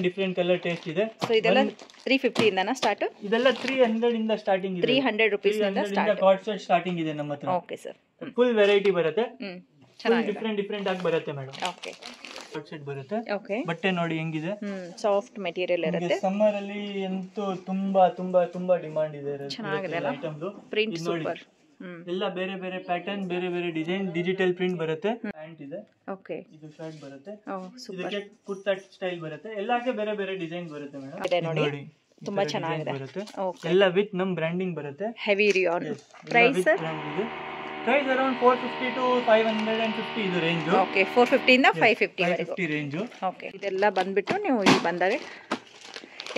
ಡಿಫರೆಂಟ್ ಕಲರ್ ಟೇಸ್ಟ್ ಇದೆ. ಸೊ ಇದೆಲ್ಲ 350 ಇಂದನಾ ಸ್ಟಾರ್ಟ್? ಇದೆಲ್ಲ 300 ಇಂದ ಸ್ಟಾರ್ಟಿಂಗ್ ಇದೆ. 300 ರೂಪೀಸ್ ಇಂದ ಸ್ಟಾರ್ಟ್. ಕಾರ್ಡ್ ಸೆಟ್ ಸ್ಟಾರ್ಟಿಂಗ್ ಇದೆ ನಮ್ಮ ಹತ್ರ. Okay sir. ಫುಲ್ ವೆರೈಟಿ ಬರುತ್ತೆ. ಡಿಫರೆಂಟ್ ಆಗಿ ಬರುತ್ತೆ ಮೇಡಮ್. ಓಕೆ ಕಾರ್ಡ್ ಸೆಟ್ ಬರುತ್ತೆ. ಓಕೆ ಬಟ್ಟೆ ನೋಡಿ ಹೆಂಗಿದೆ. ಸಾಫ್ಟ್ ಮೆಟೀರಿಯಲ್ ಇರುತ್ತೆ. ಸಮ್ಮರ್ ಅಲ್ಲಿ ಅಂತೂ ತುಂಬಾ ಡಿಮಾಂಡ್ ಇದೆ ಐಟಮ್ದು. Print super. ಎಲ್ಲ ಬೇರೆ ಪ್ಯಾಟರ್ನ್, ಬೇರೆ ಡಿಸೈನ್, ಡಿಜಿಟಲ್ ಪ್ರಿಂಟ್ ಬರುತ್ತೆ. ಪ್ಯಾಂಟ್ ಇದೆ. ಓಕೆ ಇದು ಶರ್ಟ್ ಬರುತ್ತೆ. ಇದಕ್ಕೆ ಕುರ್ತಾ ಸ್ಟೈಲ್ ಬರುತ್ತೆ. ಎಲ್ಲಕ್ಕೆ ಬೇರೆ ಡಿಸೈನ್ ಬರುತ್ತೆ ಮೇಡಮ್. ನೋಡಿ ತುಂಬಾ ಚೆನ್ನಾಗಿದೆ. ಎಲ್ಲ ವಿತ್ ನಮ್ ಬ್ರ್ಯಾಂಡಿಂಗ್ ಬರುತ್ತೆ. Heavy rayon. Price price around 450 to 550 ಇದು ರೇಂಜ್. ಓಕೆ 450 ಇಂದ 550 ವರೆಗೂ ರೇಂಜ್. ಓಕೆ ಇದೆಲ್ಲ ಬಂದ್ಬಿಟ್ಟು ನೀವು ಇಲ್ಲಿ ಬಂದರೆ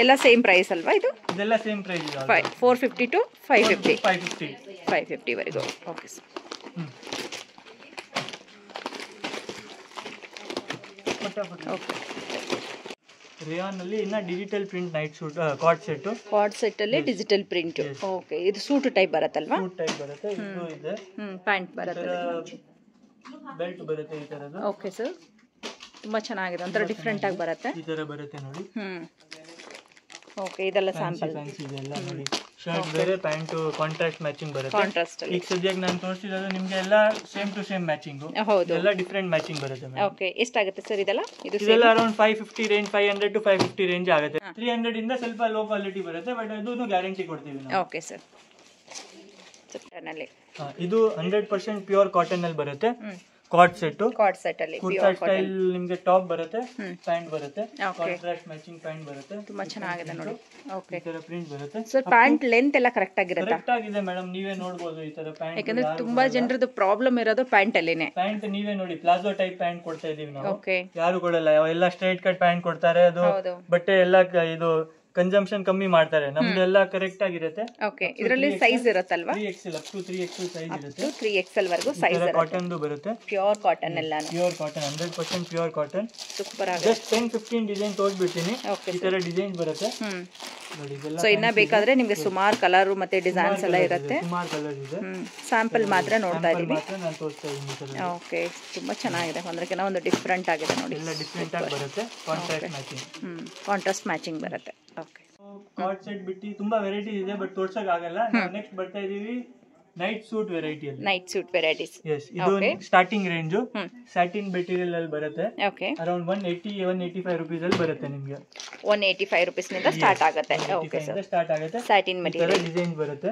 ಎಲ್ಲ ಸೇಮ್ ಪ್ರೈಸ್ ಅಲ್ವಾ? ಇದೆಲ್ಲ ಸೇಮ್ ಪ್ರೈಸ್ ಇದೆ. 450 to 550 550 ವರೆಗೂ. Okay sir. ಓಕೆ ರೇಯಾನ್ ಅಲ್ಲಿ ಇನ್ನ digital print night suit card set ಅಲ್ಲಿ ಡಿಜಿಟಲ್ ಪ್ರಿಂಟ್. ಓಕೆ ಇದು ಸೂಟ್ ಟೈಪ್ ಬರುತ್ತಲ್ವಾ? ಸೂಟ್ ಟೈಪ್ ಬರುತ್ತೆ. ಇದು ಇದೆ. ಪ್ಯಾಂಟ್ ಬರುತ್ತೆ. ಬೆಲ್ಟ್ ಬರುತ್ತೆ ಈ ತರದ್ದು. Okay sir. ತುಂಬಾ ಚೆನ್ನಾಗಿದೆ. ಒಂಥರ ಡಿಫರೆಂಟ್ ಆಗಿ ಬರುತ್ತೆ. ಈ ತರ ಬರುತ್ತೆ ನೋಡಿ. ಓಕೆ ಇದೆಲ್ಲ ಸ್ಯಾಂಪಲ್. ಇದೆಲ್ಲ ನೋಡಿ. ಶರ್ಟ್ ಬೇರೆ, ಪ್ಯಾಂಟ್ ಕಾಂಟ್ರಾಸ್ಟ್ ಮ್ಯಾಚಿಂಗ್ ಬರುತ್ತೆ. ಕಾಂಟ್ರಾಸ್ಟ್ ಅಲ್ಲಿ ಈಗ ಸದ್ಯಕ್ಕೆ ನಾನು ತೋರಿಸಿರೋದು ನಿಮಗೆ ಎಲ್ಲ ಸೇಮ್ ಟು ಸೇಮ್ ಮ್ಯಾಚಿಂಗ್. ಹೌದು ಎಲ್ಲ ಡಿಫರೆಂಟ್ ಮ್ಯಾಚಿಂಗ್ ಬರುತ್ತೆ. ಓಕೆ ಎಷ್ಟಾಗುತ್ತೆ ಸರ್ ಇದೆಲ್ಲ? ಇದೆಲ್ಲ ಅರೌಂಡ್ 550 ರೇಂಜ್, 500 to 550 ರೇಂಜ್ ಆಗುತ್ತೆ. 300 ಇಂದ ಸ್ವಲ್ಪ ಲೋ ಕ್ವಾಲಿಟಿ ಬರುತ್ತೆ, ಬಟ್ ಅದನ್ನು ಗ್ಯಾರಂಟಿ ಕೊಡ್ತೀವಿ ನಾವು. Okay sir. ಇದು 100% ಪ್ಯೂರ್ ಕಾಟನ್ ಅಲ್ಲಿ ಬರುತ್ತೆ. ಕಾರ್ಡ್ ಸೆಟ್ ಅಲ್ಲಿ ಕುರ್ತಾ ಸ್ಟೈಲ್ ನಿಮಗೆ ಟಾಪ್ ಬರುತ್ತೆ, ಪ್ಯಾಂಟ್ ಬರುತ್ತೆ, ಕಾಂಟ್ರಾಸ್ಟ್ ಮ್ಯಾಚಿಂಗ್ ಪ್ಯಾಂಟ್ ಬರುತ್ತೆ. ತುಂಬಾ ಚೆನ್ನಾಗಿದೆ ನೋಡಿ. ಓಕೆ ಈ ತರ ಪ್ರಿಂಟ್ ಬರುತ್ತೆ. ಸರ್ ಪ್ಯಾಂಟ್ ಲೆಂತ್ ಎಲ್ಲ ಕರೆಕ್ಟ್ ಆಗಿರುತ್ತೆ? ಕರೆಕ್ಟ್ ಆಗಿದೆ ಮೇಡಮ್, ನೀವೇ ನೋಡಬಹುದು ಈ ತರ ಪ್ಯಾಂಟ್. ಯಾಕಂದ್ರೆ ತುಂಬಾ ಜನರದ್ದು ಪ್ರಾಬ್ಲಮ್ ಇರೋದು ಪ್ಯಾಂಟ್ ಅಲ್ಲಿನೇ. ಪ್ಯಾಂಟ್ ನೀವೇ ನೋಡಿ, ಪ್ಲಾಜೋ ಟೈಪ್ ಪ್ಯಾಂಟ್ ಕೊಡ್ತಾ ಇದೀವಿ ನಾವು. ಯಾರು ಕೊಡಲ್ಲ, ಎಲ್ಲ ಸ್ಟ್ರೈಟ್ ಕಟ್ ಪ್ಯಾಂಟ್ ಕೊಡ್ತಾರೆ. ಅದು ಬಟ್ಟೆ ಎಲ್ಲ ಇದು ಕನ್ಸಂಪ್ಷನ್ ಕಮ್ಮಿ ಮಾಡ್ತಾರೆ. ನಮ್ದೆಲ್ಲ ಕರೆಕ್ಟ್ ಆಗಿರುತ್ತೆ. ಓಕೆ ಇದರಲ್ಲಿ ಸೈಜ್ ಇರುತ್ತಲ್ವಾ? 3XL up to 3XL size ಇರುತ್ತೆ. 3XL ವರೆಗೂ ಸೈಜ್ ಇರುತ್ತೆ. ಕಾಟನ್ ಬರುತ್ತೆ. ಪ್ಯೂರ್ ಕಾಟನ್ ಎಲ್ಲ. Pure cotton 100% pure cotton. Super ಆಗಿದೆ. ಜಸ್ಟ್ 10-15 ಡಿಸೈನ್ ತೋರಿಸ್ಬಿಡ್ತೀನಿ. ಈ ತರ ಡಿಸೈನ್ ಬರುತ್ತೆ ನೋಡಿ. ಇದೆಲ್ಲ ಸೊ ಇನ್ನ ಬೇಕಾದ್ರೆ ನಿಮಗೆ ಸುಮಾರು ಕಲರ್ ಮತ್ತೆ ಡಿಸೈನ್ಸ್ ಎಲ್ಲ ಇರುತ್ತೆ. ಸುಮಾರು ಕಲರ್ ಇದೆ. ಸ್ಯಾಂಪಲ್ ಮಾತ್ರ ನೋಡ್ತಾ ಇದೀವಿ. ನಾನು ತೋರಿಸ್ತಾ ಇದ್ದೀನಿ. ಓಕೆ ತುಂಬಾ ಚೆನ್ನಾಗಿದೆ. ಒಂದಕ್ಕಿಂತ ಒಂದು ಡಿಫರೆಂಟ್ ಆಗಿದೆ ನೋಡಿ. ಎಲ್ಲ ಡಿಫರೆಂಟ್ ಆಗಿ ಬರುತ್ತೆ. Contrast matching. ಕಾಂಟ್ರಾಸ್ಟ್ ಮ್ಯಾಚಿಂಗ್ ಬರುತ್ತೆ. ಓಕೆ ಕಾರ್ಡ್ ಸೆಟ್ ಬಿಟ್ಟು ತುಂಬಾ ವೆರೈಟಿ ಇದೆ, ಬಟ್ ತೋರ್ಸಕ್ ಆಗಲ್ಲ. ನೆಕ್ಸ್ಟ್ ಬರ್ತಾ ಇದೀವಿ ನೈಟ್ ಸೂಟ್ ವೆರೈಟಿ ಅಲ್ಲಿ. Night suit varieties. ಎಸ್, ಇದು ಸ್ಟಾರ್ಟಿಂಗ್ ರೇಂಜ್ ಸ್ಯಾಟಿನ್ ಮೆಟೀರಿಯಲ್ ಅಲ್ಲಿ ಬರುತ್ತೆ. ಓಕೆ ಅರೌಂಡ್ 180-185 ರೂಪೀಸ್ ಅಲ್ಲಿ ಬರುತ್ತೆ ನಿಮಗೆ. 185 ರೂಪೀಸ್ ನಿಂದ ಸ್ಟಾರ್ಟ್ ಆಗುತ್ತೆ. ಓಕೆ ಸರ್, ಸ್ಟಾರ್ಟ್ ಆಗುತ್ತೆ. ಸ್ಯಾಟಿನ್ ಮೆಟೀರಿಯಲ್ ಡಿಸೈನ್ ಬರುತ್ತೆ.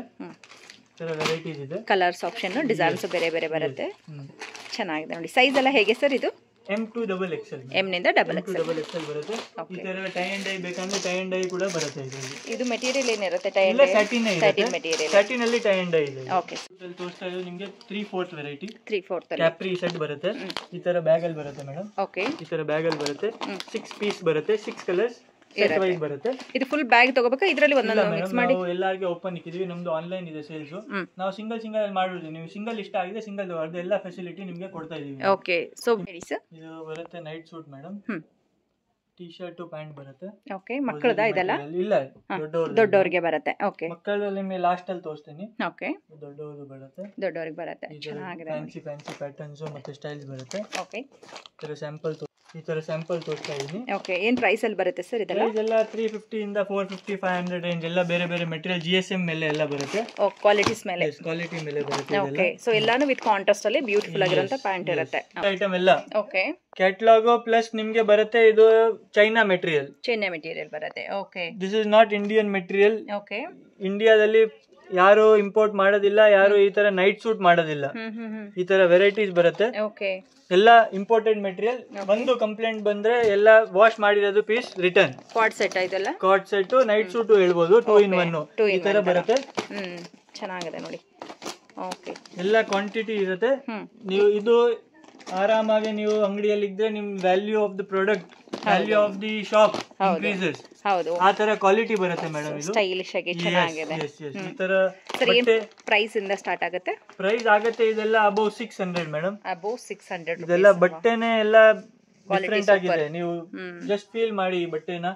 ತರ ವೆರೈಟೀಸ್ ಇದೆ. ಕಲರ್ಸ್ ಆಪ್ಷನ್, ಡಿಸೈನ್ಸ್ ಬೇರೆ ಬರುತ್ತೆ. ಚೆನ್ನಾಗಿದೆ ನೋಡಿ. ಸೈಜ್ ಎಲ್ಲ ಹೇಗೆ ಸರ್ ಇದು? M to XXL. M ನಿಂದ XXL ಬರುತ್ತೆ. ಈ ತರ ಟೈ ಅಂಡ್ ಡೈ ಬೇಕಂದ್ರೆ ಟೈ ಅಂಡ್ ಡೈ ಕೂಡ ಬರುತ್ತೆ ಇದರಲ್ಲಿ. ಇದು ಮೆಟೀರಿಯಲ್ ಏನಿರುತ್ತೆ? Tie and dye satin material. Satin ಅಲ್ಲಿ ಟೈ ಅಂಡ್ ಡೈ ಇದೆ. ಓಕೆ ಇಲ್ಲಿ ತೋರಿಸ್ತಾ ಇರೋದು ನಿಮಗೆ 3/4 ವೆರೈಟಿ. 3/4 ಅಲ್ಲಿ ಕ್ಯಾಪ್ರಿ ಸೆಟ್ ಬರುತ್ತೆ. ಈ ತರ ಬ್ಯಾಗ್ ಅಲ್ಲಿ ಬರುತ್ತೆ ಮೇಡಂ. ಓಕೆ ಈ ತರ ಬ್ಯಾಗ್ ಅಲ್ಲಿ ಬರುತ್ತೆ. 6 ಪೀಸ್ ಬರುತ್ತೆ, 6 ಕಲರ್ಸ್ ಸೆಟ್ ವೈಸ್ ಬರುತ್ತೆ. ಇದು ಫುಲ್ ಬ್ಯಾಗ್ ತಗೋಬೇಕಾ? ಇದರಲ್ಲಿ ಒಂದೊಂದು ಮಿಕ್ಸ್ ಮಾಡಿ ನಾವು ಎಲ್ಲರಿಗೆ ಓಪನ್ ಇಕ್ಕಿದ್ವಿ. ನಮ್ದು ಆನ್ಲೈನ್ ಇದೆ ಸೇಲ್ಸ್. ನಾವು ಸಿಂಗಲ್ ಅಲ್ಲಿ ಮಾಡಿದ್ವಿ. ನೀವು ಸಿಂಗಲ್ ಇಷ್ಟ ಆಗಿದೆ ಸಿಂಗಲ್ ತಗೊಳ್ಳೋದು, ಎಲ್ಲ ಫೆಸಿಲಿಟಿ ನಿಮಗೆ ಕೊಡ್ತಾ ಇದೀವಿ. ಓಕೆ ಸೊ ಹೇಳಿ ಸರ್. ಇದು ಬರುತ್ತೆ night suit madam. T shirt pant ಬರುತ್ತೆ. ಓಕೆ ಮಕ್ಕಳದ ಇದೆಲ್ಲ? ಇಲ್ಲ, ದೊಡ್ಡವರಿಗೆ ಬರುತ್ತೆ. ಓಕೆ ಮಕ್ಕಳಲ್ಲಿ ನಿಮಗೆ ಲಾಸ್ಟ್ ಅಲ್ಲಿ ತೋರಿಸ್ತೀನಿ. ಓಕೆ ದೊಡ್ಡವರು ಬರುತ್ತೆ. ದೊಡ್ಡವರಿಗೆ ಬರುತ್ತೆ. ಚೆನ್ನಾಗಿದೆ. ಫ್ಯಾನ್ಸಿ ಪ್ಯಾಟರ್ನ್ಸ್ ಮತ್ತೆ ಸ್ಟೈಲ್ಸ್ ಬರುತ್ತೆ. ಓಕೆ ಈ ತರ ಸ್ಯಾಂಪಲ್ ತೋರಿಸ್ತಾ ಇದೀನಿ. ಓಕೆ ಏನ್ ಪ್ರೈಸ್ ಅಲ್ಲಿ ಬರುತ್ತೆ ಸರ್ ಇದೆಲ್ಲ? ಇದೆಲ್ಲ 350 ಇಂದ 450, 500 ರೇಂಜ್ ಎಲ್ಲ ಬೇರೆ ಮೆಟೀರಿಯಲ್ GSM ಮೇಲೆ ಎಲ್ಲ ಬರುತ್ತೆ. ಕ್ವಾಲಿಟೀಸ್ ಮೇಲೆ, ಕ್ವಾಲಿಟಿ ಮೇಲೆ ಬರುತ್ತೆ. ಓಕೆ ಸೊ ಎಲ್ಲಾನು ವಿತ್ ಕಾಂಟ್ರಾಸ್ಟ್ ಅಲ್ಲಿ ಬ್ಯೂಟಿಫುಲ್ ಆಗಿರುವಂತ ಪ್ಯಾಂಟ್ ಇರುತ್ತೆ. ಐಟಮ್ ಎಲ್ಲ ಓಕೆ ಕ್ಯಾಟಲಾಗ್ ಪ್ಲಸ್ ನಿಮಗೆ ಬರುತ್ತೆ. ಇದು ಚೈನಾ ಮೆಟೀರಿಯಲ್ ಬರುತ್ತೆ. Okay this is not Indian material. Okay ಇಂಡಿಯಾದಲ್ಲಿ ಯಾರು ಇಂಪೋರ್ಟ್ ಮಾಡೋದಿಲ್ಲ, ಯಾರು ಈ ತರ ನೈಟ್ ಸೂಟ್ ಮಾಡೋದಿಲ್ಲ. ಈ ತರ ವೆರೈಟೀಸ್ ಬರುತ್ತೆ. ಓಕೆ ಎಲ್ಲ ಇಂಪೋರ್ಟೆಡ್ ಮೆಟೀರಿಯಲ್. ಒಂದು ಕಂಪ್ಲೇಂಟ್ ಬಂದ್ರೆ ಎಲ್ಲ ವಾಶ್ ಮಾಡಿರೋದು ಪೀಸ್ ರಿಟರ್ನ್. ಕಾರ್ಡ್ ಸೆಟ್ ಇದೆಲ್ಲ? ಕಾರ್ಡ್ ಸೆಟ್ ನೈಟ್ ಸೂಟ್ ಹೇಳ್ಬೋದು. 2 in 1 ಈ ತರ ಬರುತ್ತೆ. ಚೆನ್ನಾಗಿದೆ ನೋಡಿ. ಓಕೆ ಎಲ್ಲ ಕ್ವಾಂಟಿಟಿ ಇರುತ್ತೆ. ನೀವು ಇದು ಆರಾಮಾಗಿ ನೀವು ಅಂಗಡಿಯಲ್ಲಿ ಇದ್ರೆ ನಿಮ್ value of the product, value of the shop increases ಹೌದು ಆ ತರ ಕ್ವಾಲಿಟಿ ಬರುತ್ತೆ ಮೇಡಮ್. ಇದು ಸ್ಟೈಲಿಶ್ ಆಗಿ ಚೆನ್ನಾಗಿದೆ. ಈ ತರ ಸರ್ ಏನ್ ಪ್ರೈಸ್ ಇಂದ ಸ್ಟಾರ್ಟ್ ಆಗುತ್ತೆ? ಪ್ರೈಸ್ ಆಗುತ್ತೆ ಇದೆಲ್ಲ ಅಬೌವ್ 600 ಮೇಡಮ್. ಅಬೌವ್ 600. ಇದೆಲ್ಲ ಬಟ್ಟೆನೆ ಎಲ್ಲ ಡಿಫರೆಂಟ್ ಆಗಿದೆ. ನೀವು ಜಸ್ಟ್ ಫೀಲ್ ಮಾಡಿ ಈ ಬಟ್ಟೆನ.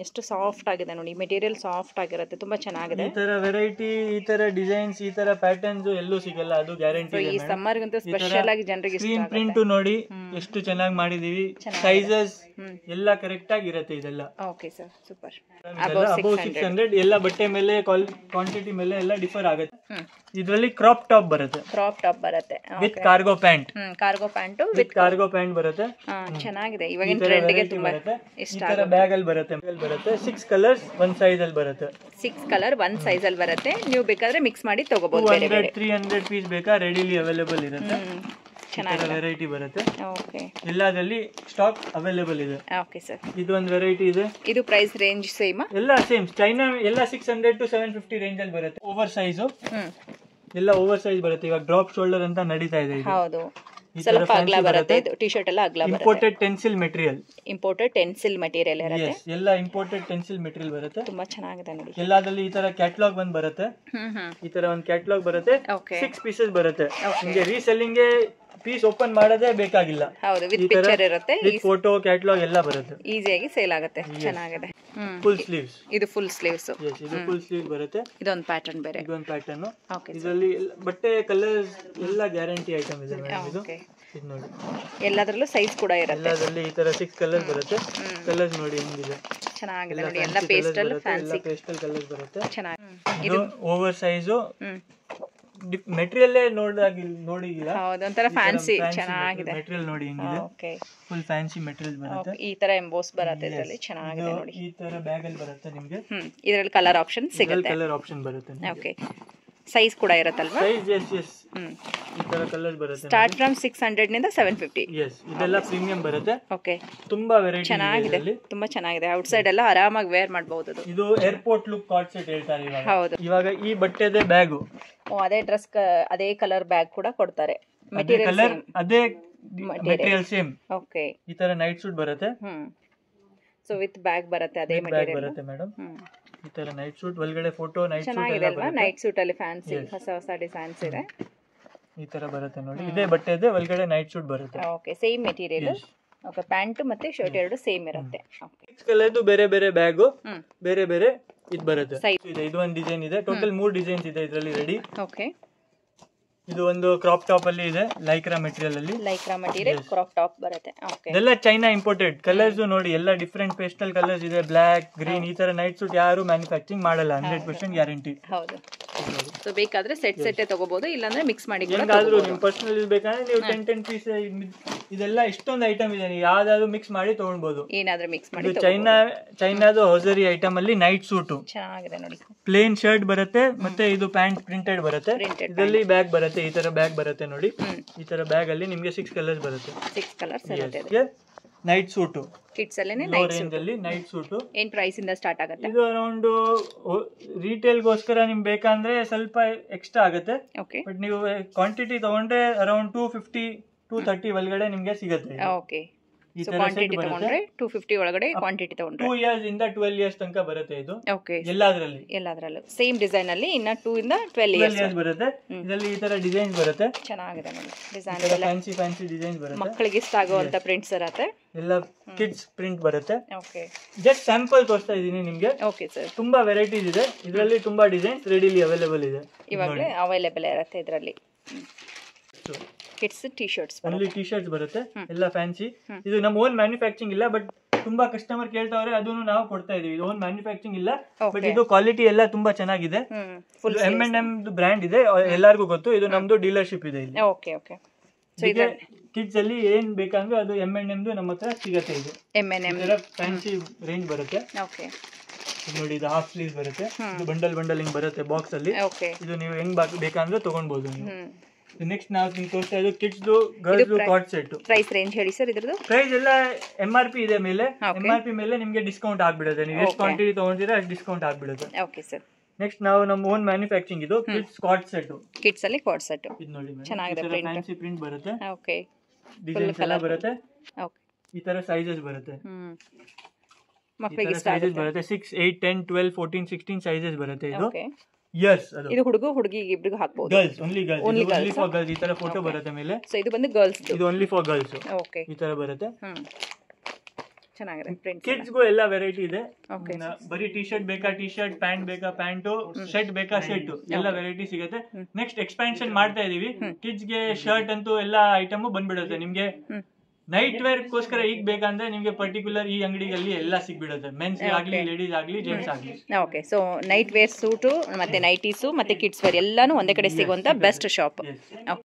ಎಷ್ಟು ಸಾಫ್ಟ್ ಆಗಿದೆ ನೋಡಿ, ಮೆಟೀರಿಯಲ್ ಸಾಫ್ಟ್ ಆಗಿರುತ್ತೆ, ತುಂಬಾ ಚೆನ್ನಾಗಿದೆ. ಈ ತರ ವೆರೈಟಿ, ಈ ತರ ಡಿಸೈನ್ಸ್, ಈ ತರ ಪ್ಯಾಟರ್ನ್ಸ್ ಎಲ್ಲೂ ಸಿಗಲ್ಲ, ಅದು ಗ್ಯಾರಂಟಿ ಇದೆ. ಈ ಸಮ್ಮರ್ ಗಂತೂ ಸ್ಪೆಷಲ್ ಆಗಿ ಜನರಿಗೆ ಸ್ಕ್ರೀನ್ ಪ್ರಿಂಟ್ ನೋಡಿ ಎಷ್ಟು ಚೆನ್ನಾಗಿ ಮಾಡಿದೀವಿ. ಸೈಜಸ್ ಎಲ್ಲ ಕರೆಕ್ಟ್ ಆಗಿ ಇರುತ್ತೆ ಇದೆಲ್ಲ. Okay sir, super. ಅಬೌವ್ 600 ಎಲ್ಲ ಬಟ್ಟೆ ಮೇಲೆ ಕ್ವಾಂಟಿಟಿ ಮೇಲೆ ಎಲ್ಲ ಡಿಫರ್ ಆಗುತ್ತೆ. ಇದರಲ್ಲಿ ಕ್ರಾಪ್ ಟಾಪ್ ಬರುತ್ತೆ. ಕ್ರಾಪ್ ಟಾಪ್ ಬರುತ್ತೆ with cargo pant. Cargo pant with cargo pant ಬರುತ್ತೆ. ಚೆನ್ನಾಗಿದೆ, ಇವಾಗಿನ ಟ್ರೆಂಡ್ ಗೆ ತುಂಬಾ ಇಷ್ಟ ಆಗುತ್ತೆ. ಈ ತರ ಬ್ಯಾಗ್ ಅಲ್ಲಿ ಬರುತ್ತೆ. 6 ಕಲರ್ಸ್ ಒಂದ್ ಸೈಜ್ ಅಲ್ಲಿ ಬರುತ್ತೆ. 6 ಕಲರ್ ಒಂದ್ ಸೈಜ್ ಅಲ್ಲಿ ಬರುತ್ತೆ. ನೀವು ಬೇಕಾದ್ರೆ ಮಿಕ್ಸ್ ಮಾಡಿ ತಗೋಬಹುದು. 300 ಪೀಸ್ ಬೇಕಾ ರೆಡಿಲಿ ಅವೈಲೇಬಲ್ ಇರುತ್ತೆ. ಚೆನ್ನಾಗಿ ವೆರೈಟಿ ಬರುತ್ತೆ. ಓಕೆ, ಎಲ್ಲದಲ್ಲಿ ಸ್ಟಾಕ್ ಅವೈಲೇಬಲ್ ಇದೆ. Okay sir. ಇದು ಒಂದು ವೆರೈಟಿ ಇದೆ. ಇದು ಪ್ರೈಸ್ ರೇಂಜ್ ಸೇಮ್? ಎಲ್ಲ ಸೇಮ್. ಚೈನಾ ಎಲ್ಲ 600 to 750 ರೇಂಜ್ ಅಲ್ಲಿ ಬರುತ್ತೆ. ಓವರ್ ಸೈಜ್ ಎಲ್ಲ ಓವರ್ ಸೈಜ್ ಬರುತ್ತೆ. ಇವಾಗ ಡ್ರಾಪ್ ಶೋಲ್ಡರ್ ಅಂತ ನಡೀತಾ ಇದೆ. ಹೌದು, ಸ್ವಲ್ಪ ಅಗಲ ಬರುತ್ತೆ. ಇದು ಟಿ ಶರ್ಟ್ ಎಲ್ಲ ಅಗಲ ಬರುತ್ತೆ. Imported tensile material. Imported tensile material ಇರುತ್ತೆ. ಎಲ್ಲ ಇಂಪೋರ್ಟೆಡ್ ಟೆನ್ಸಿಲ್ ಮೆಟೀರಿಯಲ್ ಬರುತ್ತೆ. ತುಂಬಾ ಚೆನ್ನಾಗಿದೆ ನೋಡಿ. ಎಲ್ಲದಲ್ಲಿ ಈ ತರ ಕ್ಯಾಟಲಾಗ್ ಬಂದ್ ಬರುತ್ತೆ. ಈ ತರ ಒಂದು ಕ್ಯಾಟಲಾಗ್ ಬರುತ್ತೆ. 6 ಪೀಸಸ್ ಬರುತ್ತೆ. ನಿಮಗೆ ರೀಸೆಲ್ಲಿಂಗ್ ಗೆ ಪೀಸ್ ಓಪನ್ ಮಾಡೋದೇ ಬೇಕಾಗಿಲ್ಲ. ಹೌದು, ವಿತ್ ಪಿಕ್ಚರ್ ಇರುತ್ತೆ, ವಿತ್ ಫೋಟೋ, ಕ್ಯಾಟಲಾಗ್ ಎಲ್ಲ ಬರುತ್ತೆ. ಈಸಿಯಾಗಿ ಸೇಲ್ ಆಗುತ್ತೆ. ಚೆನ್ನಾಗಿದೆ. Full sleeves. ಇದು ಫುಲ್ ಸ್ಲೀವ್ಸ್. ಇದು ಫುಲ್ ಸ್ಲೀವ್ ಬರುತ್ತೆ. ಇದೊಂದು ಪ್ಯಾಟರ್ನ್ ಬೇರೆ. ಇದೊಂದು ಪ್ಯಾಟರ್ನ್. ಓಕೆ, ಇದರಲ್ಲಿ ಬಟ್ಟೆ ಕಲರ್ಸ್ ಎಲ್ಲ ಗ್ಯಾರಂಟಿ ಐಟಮ್ ಇದೆ ಮೇಡಮ್. ಇದು ನೋಡಿ, ಎಲ್ಲದರಲ್ಲೂ ಸೈಜ್ ಕೂಡ ಇರುತ್ತೆ. ಎಲ್ಲದರಲ್ಲಿ ಈ ತರ 6 ಕಲರ್ಸ್ ಬರುತ್ತೆ. ಕಲರ್ಸ್ ನೋಡಿ ಹೆಂಗಿದೆ, ಚೆನ್ನಾಗಿದೆ ನೋಡಿ. ಎಲ್ಲ ಪೇಸ್ಟಲ್ ಫ್ಯಾನ್ಸಿ ಪೇಸ್ಟಲ್ ಕಲರ್ಸ್ ಬರುತ್ತೆ. ಚೆನ್ನಾಗಿದೆ. ಇದು ಓವರ್ ಸೈಜ್ ಮೆಟೀರಿಯಲ್ ನೋಡಿಲ್ಲ. ಹೌದು, ಒಂಥರ ಫ್ಯಾನ್ಸಿ ಚೆನ್ನಾಗಿದೆ. ಮೆಟೀರಿಯಲ್ ನೋಡಿ ಹೆಂಗಿದೆ. ಓಕೆ, ಫುಲ್ ಫ್ಯಾನ್ಸಿ ಮೆಟೀರಿಯಲ್ ಬರುತ್ತೆ. ಈ ತರ ಎಂಬೋಸ್ ಬರುತ್ತೆ ಇದರಲ್ಲಿ. ಚೆನ್ನಾಗಿದೆ ನೋಡಿ. ಈ ತರ ಬ್ಯಾಗ್ ಅಲ್ಲಿ ಬರುತ್ತೆ ನಿಮಗೆ. ಇದರಲ್ಲಿ ಕಲರ್ ಆಪ್ಷನ್ ಸಿಗುತ್ತೆ. ಕಲರ್ ಆಪ್ಷನ್ ಬರುತ್ತೆ. ಓಕೆ, ಸೈಜ್ ಕೂಡ ಇರುತ್ತಲ್ವಾ? ಸೈಜ್ ಈ ತರ ಕಲರ್ ಬರುತ್ತೆ. ಸ್ಟಾರ್ಟ್ ಫ್ರಮ್ 600 ನಿಂದ 750. ಇದೆಲ್ಲ ಪ್ರೀಮಿಯಂ ಬರುತ್ತೆ. ಓಕೆ, ತುಂಬಾ ವೆರೈಟಿ ಚೆನ್ನಾಗಿದೆ, ತುಂಬಾ ಚೆನ್ನಾಗಿದೆ. ಔಟ್ ಸೈಡ್ ಎಲ್ಲ ಆರಾಮಾಗಿ ವೇರ್ ಮಾಡಬಹುದು. ಇದು ಏರ್ಪೋರ್ಟ್ ಲುಕ್ ಕಾರ್ಡ್ ಸೆಟ್ ಹೇಳ್ತಾರೆ ಇವಾಗ. ಹೌದು, ಇವಾಗ ಈ ಬಟ್ಟೆದೆ ಬ್ಯಾಗ್. ಅದೇ ಡ್ರೆಸ್ ಅದೇ ಕಲರ್ ಬ್ಯಾಗ್ ಕೂಡ ಕೊಡ್ತಾರೆ. ಮೆಟೀರಿಯಲ್ ಅದೇ ಮೆಟೀರಿಯಲ್ ಸೇಮ್. ಓಕೆ, ಈ ತರ ನೈಟ್ ಸೂಟ್ ಬರುತ್ತೆ. ಸೊ ವಿತ್ ಬ್ಯಾಗ್ ಬರುತ್ತೆ, ಅದೇ ಮೆಟೀರಿಯಲ್ ಬರುತ್ತೆ ಮೇಡಮ್. ಈ ತರ ನೈಟ್ ಸೂಟ್ ಒಳಗಡೆ ಫೋಟೋ ನೈಟ್ ಸೂಟ್ ಚೆನ್ನಾಗಿದೆ ಅಲ್ವಾ? ನೈಟ್ ಸೂಟ್ ಅಲ್ಲಿ ಫ್ಯಾನ್ಸಿ ಹೊಸ ಡಿಸೈನ್ಸ್ ಇದೆ. ಈ ತರ ಬರುತ್ತೆ ನೋಡಿ. ಇದೇ ಬಟ್ಟೆ ಇದೆ, ಒಳಗಡೆ ನೈಟ್ ಸೂಟ್ ಬರುತ್ತೆ. Okay, same material. Okay, pant ಮತ್ತೆ ಶರ್ಟ್ ಎರಡು ಸೇಮ್ ಇರುತ್ತೆ. ಓಕೆ, ಕಲರ್ದು ಬೇರೆ ಬೇರೆ ಬ್ಯಾಗ್, ಬೇರೆ ಬೇರೆ ಇದು ಬರುತ್ತೆ. ಇದು ಒಂದು ಡಿಸೈನ್ ಇದೆ. ಟೋಟಲ್ 3 ಡಿಸೈನ್ಸ್ ಇದೆ ಇದರಲ್ಲಿ ರೆಡಿ. ಓಕೆ, ಇದು ಒಂದು ಕ್ರಾಪ್ ಟಾಪ್ ಅಲ್ಲಿ ಇದೆ, ಲೈಕ್ರಾ ಮೆಟೀರಿಯಲ್ ಅಲ್ಲಿ. ಲೈಕ್ರಾ ಮೆಟೀರಿಯಲ್ ಕ್ರಾಪ್ ಟಾಪ್ ಬರುತ್ತೆ. ಓಕೆ, ಇದೆಲ್ಲ ಚೈನಾ ಇಂಪೋರ್ಟೆಡ್. ಕಲರ್ಸ್ ನೋಡಿ ಎಲ್ಲ ಡಿಫರೆಂಟ್ ಪೇಸ್ಟಲ್ ಕಲರ್ಸ್ ಇದೆ, ಬ್ಲಾಕ್, ಗ್ರೀನ್. ಈ ತರ ನೈಟ್ ಸೂಟ್ ಯಾರು ಮ್ಯಾನುಫ್ಯಾಕ್ಚರಿಂಗ್ ಮಾಡಲ್ಲ. 100% ಗ್ಯಾರಂಟಿ. ಹೌದು, ಸೊ ಬೇಕಾದ್ರೆ ಸೆಟ್ ತಗೋಬಹುದು, ಇಲ್ಲಾಂದ್ರೆ ಮಿಕ್ಸ್ ಮಾಡಿ ಕೂಡ ಹೆಂಗಾದ್ರೂ ನಿಮ್ ಪರ್ಸನಲ್ ಯೂಸ್ ಬೇಕಂದ್ರೆ ನೀವು 10 ಪೀಸ್ ಇದೆಲ್ಲ ಇಷ್ಟೊಂದು ಐಟಮ್ ಇದೆ, ನೀವು ಯಾವ್ದಾದ್ರು ಮಿಕ್ಸ್ ಮಾಡಿ ತಗೊಳ್ಬಹುದು. ಏನಾದ್ರೂ ಮಿಕ್ಸ್ ಮಾಡಿ. ಚೈನಾದು ಹೊಸರಿ ಐಟಮ್ ಅಲ್ಲಿ ನೈಟ್ ಸೂಟ್ ಚೆನ್ನಾಗಿದೆ ನೋಡಿ. ಪ್ಲೇನ್ ಶರ್ಟ್ ಬರುತ್ತೆ, ಮತ್ತೆ ಇದು ಪ್ಯಾಂಟ್ ಪ್ರಿಂಟೆಡ್ ಬರುತ್ತೆ. ಇದರಲ್ಲಿ ಬ್ಯಾಗ್ ಬರುತ್ತೆ. ಈ ತರ ಬ್ಯಾಗ್ ಬರುತ್ತೆ ನೋಡಿ. ಈ ತರ ಬ್ಯಾಗ್ ಅಲ್ಲಿ ನಿಮ್ಗೆ 6 ಕಲರ್ಸ್ ಬರುತ್ತೆ. 6 ಕಲರ್ಸ್ ಇರುತ್ತೆ. ನೈಟ್ ಸೂಟ್ ಕಿಡ್ಸ್ ಅಲ್ಲೇನೆ ನೈಟ್ ಸೂಟ್. ಏನ್ ಪ್ರೈಸ್ ಇಂದ ಸ್ಟಾರ್ಟ್ ಆಗುತ್ತೆ? ಇದು ಅರೌಂಡ್ ರಿಟೇಲ್ ಗೋಸ್ಕರ ನಿಮ್ಗೆ ಬೇಕಂದ್ರೆ ಸ್ವಲ್ಪ ಎಕ್ಸ್ಟ್ರಾ ಆಗುತ್ತೆ. ಬಟ್ ನೀವು ಕ್ವಾಂಟಿಟಿ ತಗೊಂಡ್ರೆ ಅರೌಂಡ್ 250 230 ಒಳಗಡೆ ನಿಮ್ಗೆ ಸಿಗುತ್ತೆ. ಓಕೆ, ಸೊ ಕ್ವಾಂಟಿಟಿ ತಗೊಂಡ್ರೆ 250 ಒಳಗಡೆ ಕ್ವಾಂಟಿಟಿ ತಗೊಂಡ್ರೆ 2 ಇಯರ್ಸ್ ಇಂದ 12 ಇಯರ್ಸ್ ತನಕ ಬರುತ್ತೆ ಇದು. ಓಕೆ, ಎಲ್ಲಾದ್ರಲ್ಲೂ ಸೇಮ್ ಡಿಸೈನ್ ಅಲ್ಲಿ ಇನ್ನ 2 ಇಂದ 12 ಇಯರ್ಸ್ ಬರುತ್ತೆ. ಇದರಲ್ಲಿ ಈ ತರ ಡಿಸೈನ್ಸ್ ಬರುತ್ತೆ. ಚೆನ್ನಾಗಿದೆ ನೋಡಿ. ಡಿಸೈನ್ ಫ್ಯಾನ್ಸಿ ಡಿಸೈನ್ಸ್ ಬರುತ್ತೆ. ಮಕ್ಕಳಿಗೆ ಇಷ್ಟ ಆಗುವಂತ ಪ್ರಿಂಟ್ಸ್ ಇರುತ್ತೆ. ಎಲ್ಲ ಕಿಡ್ಸ್ ಪ್ರಿಂಟ್ ಬರುತ್ತೆ. ಓಕೆ, ಜಸ್ಟ್ ಸ್ಯಾಂಪಲ್ ತೋರಿಸ್ತಾ ಇದೀನಿ ನಿಮ್ಗೆ. ಓಕೆ ಸರ್, ತುಂಬಾ ವೆರೈಟೀಸ್ ಇದೆ ಇದರಲ್ಲಿ. ತುಂಬಾ ಡಿಸೈನ್ಸ್ ರೆಡಿಲಿ ಅವೈಲೇಬಲ್ ಇದೆ. ಇವಾಗಲೇ ಅವೈಲೇಬಲ್ ಇರುತ್ತೆ ಇದರಲ್ಲಿ. Kids T shirts only T shirts ಬರುತ್ತೆ. ಎಲ್ಲ ಫ್ಯಾನ್ಸಿ. ಇದು ನಮ್ಮ ಓನ್ ಮ್ಯಾನುಫ್ಯಾಕ್ಚರಿಂಗ್ ಇಲ್ಲ, ಬಟ್ ತುಂಬಾ ಕಸ್ಟಮರ್ ಕೇಳ್ತಾವ್ರೆ, ಅದನ್ನು ನಾವು ಕೊಡ್ತಾ ಇದೀವಿ. ಇದು ಓನ್ ಮ್ಯಾನುಫ್ಯಾಕ್ಚರಿಂಗ್ ಇಲ್ಲ, ಬಟ್ ಇದು ಕ್ವಾಲಿಟಿ ಎಲ್ಲ ತುಂಬಾ ಚೆನ್ನಾಗಿದೆ. M&M ಬ್ರ್ಯಾಂಡ್ ಇದೆ, ಎಲ್ಲರಿಗೂ ಗೊತ್ತು. ಇದು ನಮ್ದು ಡೀಲರ್ಶಿಪ್ ಇದೆ ಇಲ್ಲಿ. ಓಕೆ ಓಕೆ, ಸೊ ಕಿಡ್ಸ್ ಅಲ್ಲಿ ಏನ್ ಬೇಕಂದ್ರೆ ಅದು M&M ನಮ್ಮ ಹತ್ರ ಸಿಗತ್ತೆ. ಇದು M&M ಫ್ಯಾನ್ಸಿ ರೇಂಜ್ ಬರುತ್ತೆ. ಓಕೆ, ನೋಡಿ ಇದು ಹಾಫ್ ಸ್ಲೀವ್ ಬರುತ್ತೆ. ಇದು ಬಂಡಲ್ ಹಿಂಗ್ ಬರುತ್ತೆ ಬಾಕ್ಸ್ ಅಲ್ಲಿ. ಇದು ನೀವು ಹೆಂಗ್ ಬೇಕಂದ್ರೆ ತಗೊಂಡ್ಬೋದು ನೀವು. ನೆಕ್ಸ್ಟ್ ನಾವು ನಿಮ್ಗೆ ತೋರಿಸ್ತಾ ಇದ್ದು kids girls card set. Price range ಹೇಳಿ ಸರ್ ಇದ್ರದ್ದು. ಪ್ರೈಸ್ ಎಲ್ಲ MRP ಇದೆ ಮೇಲೆ. MRP ಮೇಲೆ ನಿಮಗೆ ಡಿಸ್ಕೌಂಟ್ ಆಗ್ಬಿಡುತ್ತೆ. ನೀವು ಎಷ್ಟು ಕ್ವಾಂಟಿಟಿ ತಗೊಂಡಿರಾ ಅಷ್ಟು ಡಿಸ್ಕೌಂಟ್ ಆಗ್ಬಿಡುತ್ತೆ. Okay sir. ನೆಕ್ಸ್ಟ್ ನಾವು ನಮ್ಮ ಓನ್ ಮ್ಯಾನುಫ್ಯಾಕ್ಚರಿಂಗ್ ಇದು ಕಿಡ್ಸ್ ಕಾರ್ಡ್ ಸೆಟ್. ಕಿಡ್ಸ್ ಅಲ್ಲಿ ಕಾರ್ಡ್ ಸೆಟ್ ಇದು ನೋಡಿ ಚೆನ್ನಾಗಿದೆ. ಫ್ಯಾನ್ಸಿ ಪ್ರಿಂಟ್ ಬರುತ್ತೆ. ಓಕೆ, ಡಿಸೈನ್ಸ್ ಎಲ್ಲ ಬರುತ್ತೆ. ಓಕೆ, ಈ ತರ ಸೈಜಸ್ ಬರುತ್ತೆ. ಮಕ್ಕಳಿಗೆ ಇಷ್ಟ ಸೈಜಸ್ ಆಗುತ್ತೆ. ಬರುತ್ತೆ 6, 8, 10, 12, 14, 16 ಸೈಜಸ್ ಬರುತ್ತೆ ಇದು. ಓಕೆ, ಯಸ್ ಅದು ಇದು ಹುಡುಗ ಹುಡುಗಿ ಇಬ್ರಿಗೂ ಹಾಕಬಹುದು. Girls, only girls, only for girls. ಈ ತರ ಫೋಟೋ ಬರುತ್ತೆ ಮೇಲೆ. ಸೊ ಇದು ಬಂದು ಗರ್ಲ್ಸ್, ಇದು ಓನ್ಲಿ ಫಾರ್ ಗರ್ಲ್ಸ್. ಓಕೆ, ಈ ತರ ಬರುತ್ತೆ. ಚೆನ್ನಾಗಿದೆ ಫ್ರೆಂಡ್ಸ್. ಕಿಡ್ಸ್ ಗೂ ಎಲ್ಲ ವೆರೈಟಿ ಇದೆ. ಓಕೆ, ಬರೀ ಟಿ ಶರ್ಟ್ ಬೇಕಾ ಟಿ ಶರ್ಟ್, ಪ್ಯಾಂಟ್ ಬೇಕಾ ಪ್ಯಾಂಟು, ಶರ್ಟ್ ಬೇಕಾ ಶರ್ಟ್, ಎಲ್ಲ ವೆರೈಟಿ ಸಿಗುತ್ತೆ. ನೆಕ್ಸ್ಟ್ ಎಕ್ಸ್ಪಾನ್ಷನ್ ಮಾಡ್ತಾ ಇದೀವಿ. ಕಿಡ್ಸ್ ಗೆ ಶರ್ಟ್ ಅಂತೂ ಎಲ್ಲ ಐಟಮ್ ಬಂದ್ಬಿಡುತ್ತೆ ನಿಮ್ಗೆ. ನೈಟ್ ವೇರ್ ಗೋಸ್ಕರ ಈಗ ಬೇಕಂದ್ರೆ ನಿಮ್ಗೆ ಪರ್ಟಿಕ್ಯುಲರ್ ಈ ಅಂಗಡಿಗಳಲ್ಲಿ ಎಲ್ಲ ಸಿಗ್ಬಿಡುತ್ತೆ. ಮೆನ್ಸ್ ಆಗ್ಲಿ, ಲೇಡೀಸ್ ಆಗ್ಲಿ, ಜೆಂಟ್ಸ್ ಆಗ್ಲಿ. Okay, so night wear suit ಮತ್ತೆ ನೈಟೀಸು ಮತ್ತೆ ಕಿಡ್ಸ್ ವೇರ್ ಎಲ್ಲಾನು ಒಂದೇ ಕಡೆ ಸಿಗುವಂತ ಬೆಸ್ಟ್ ಶಾಪ್.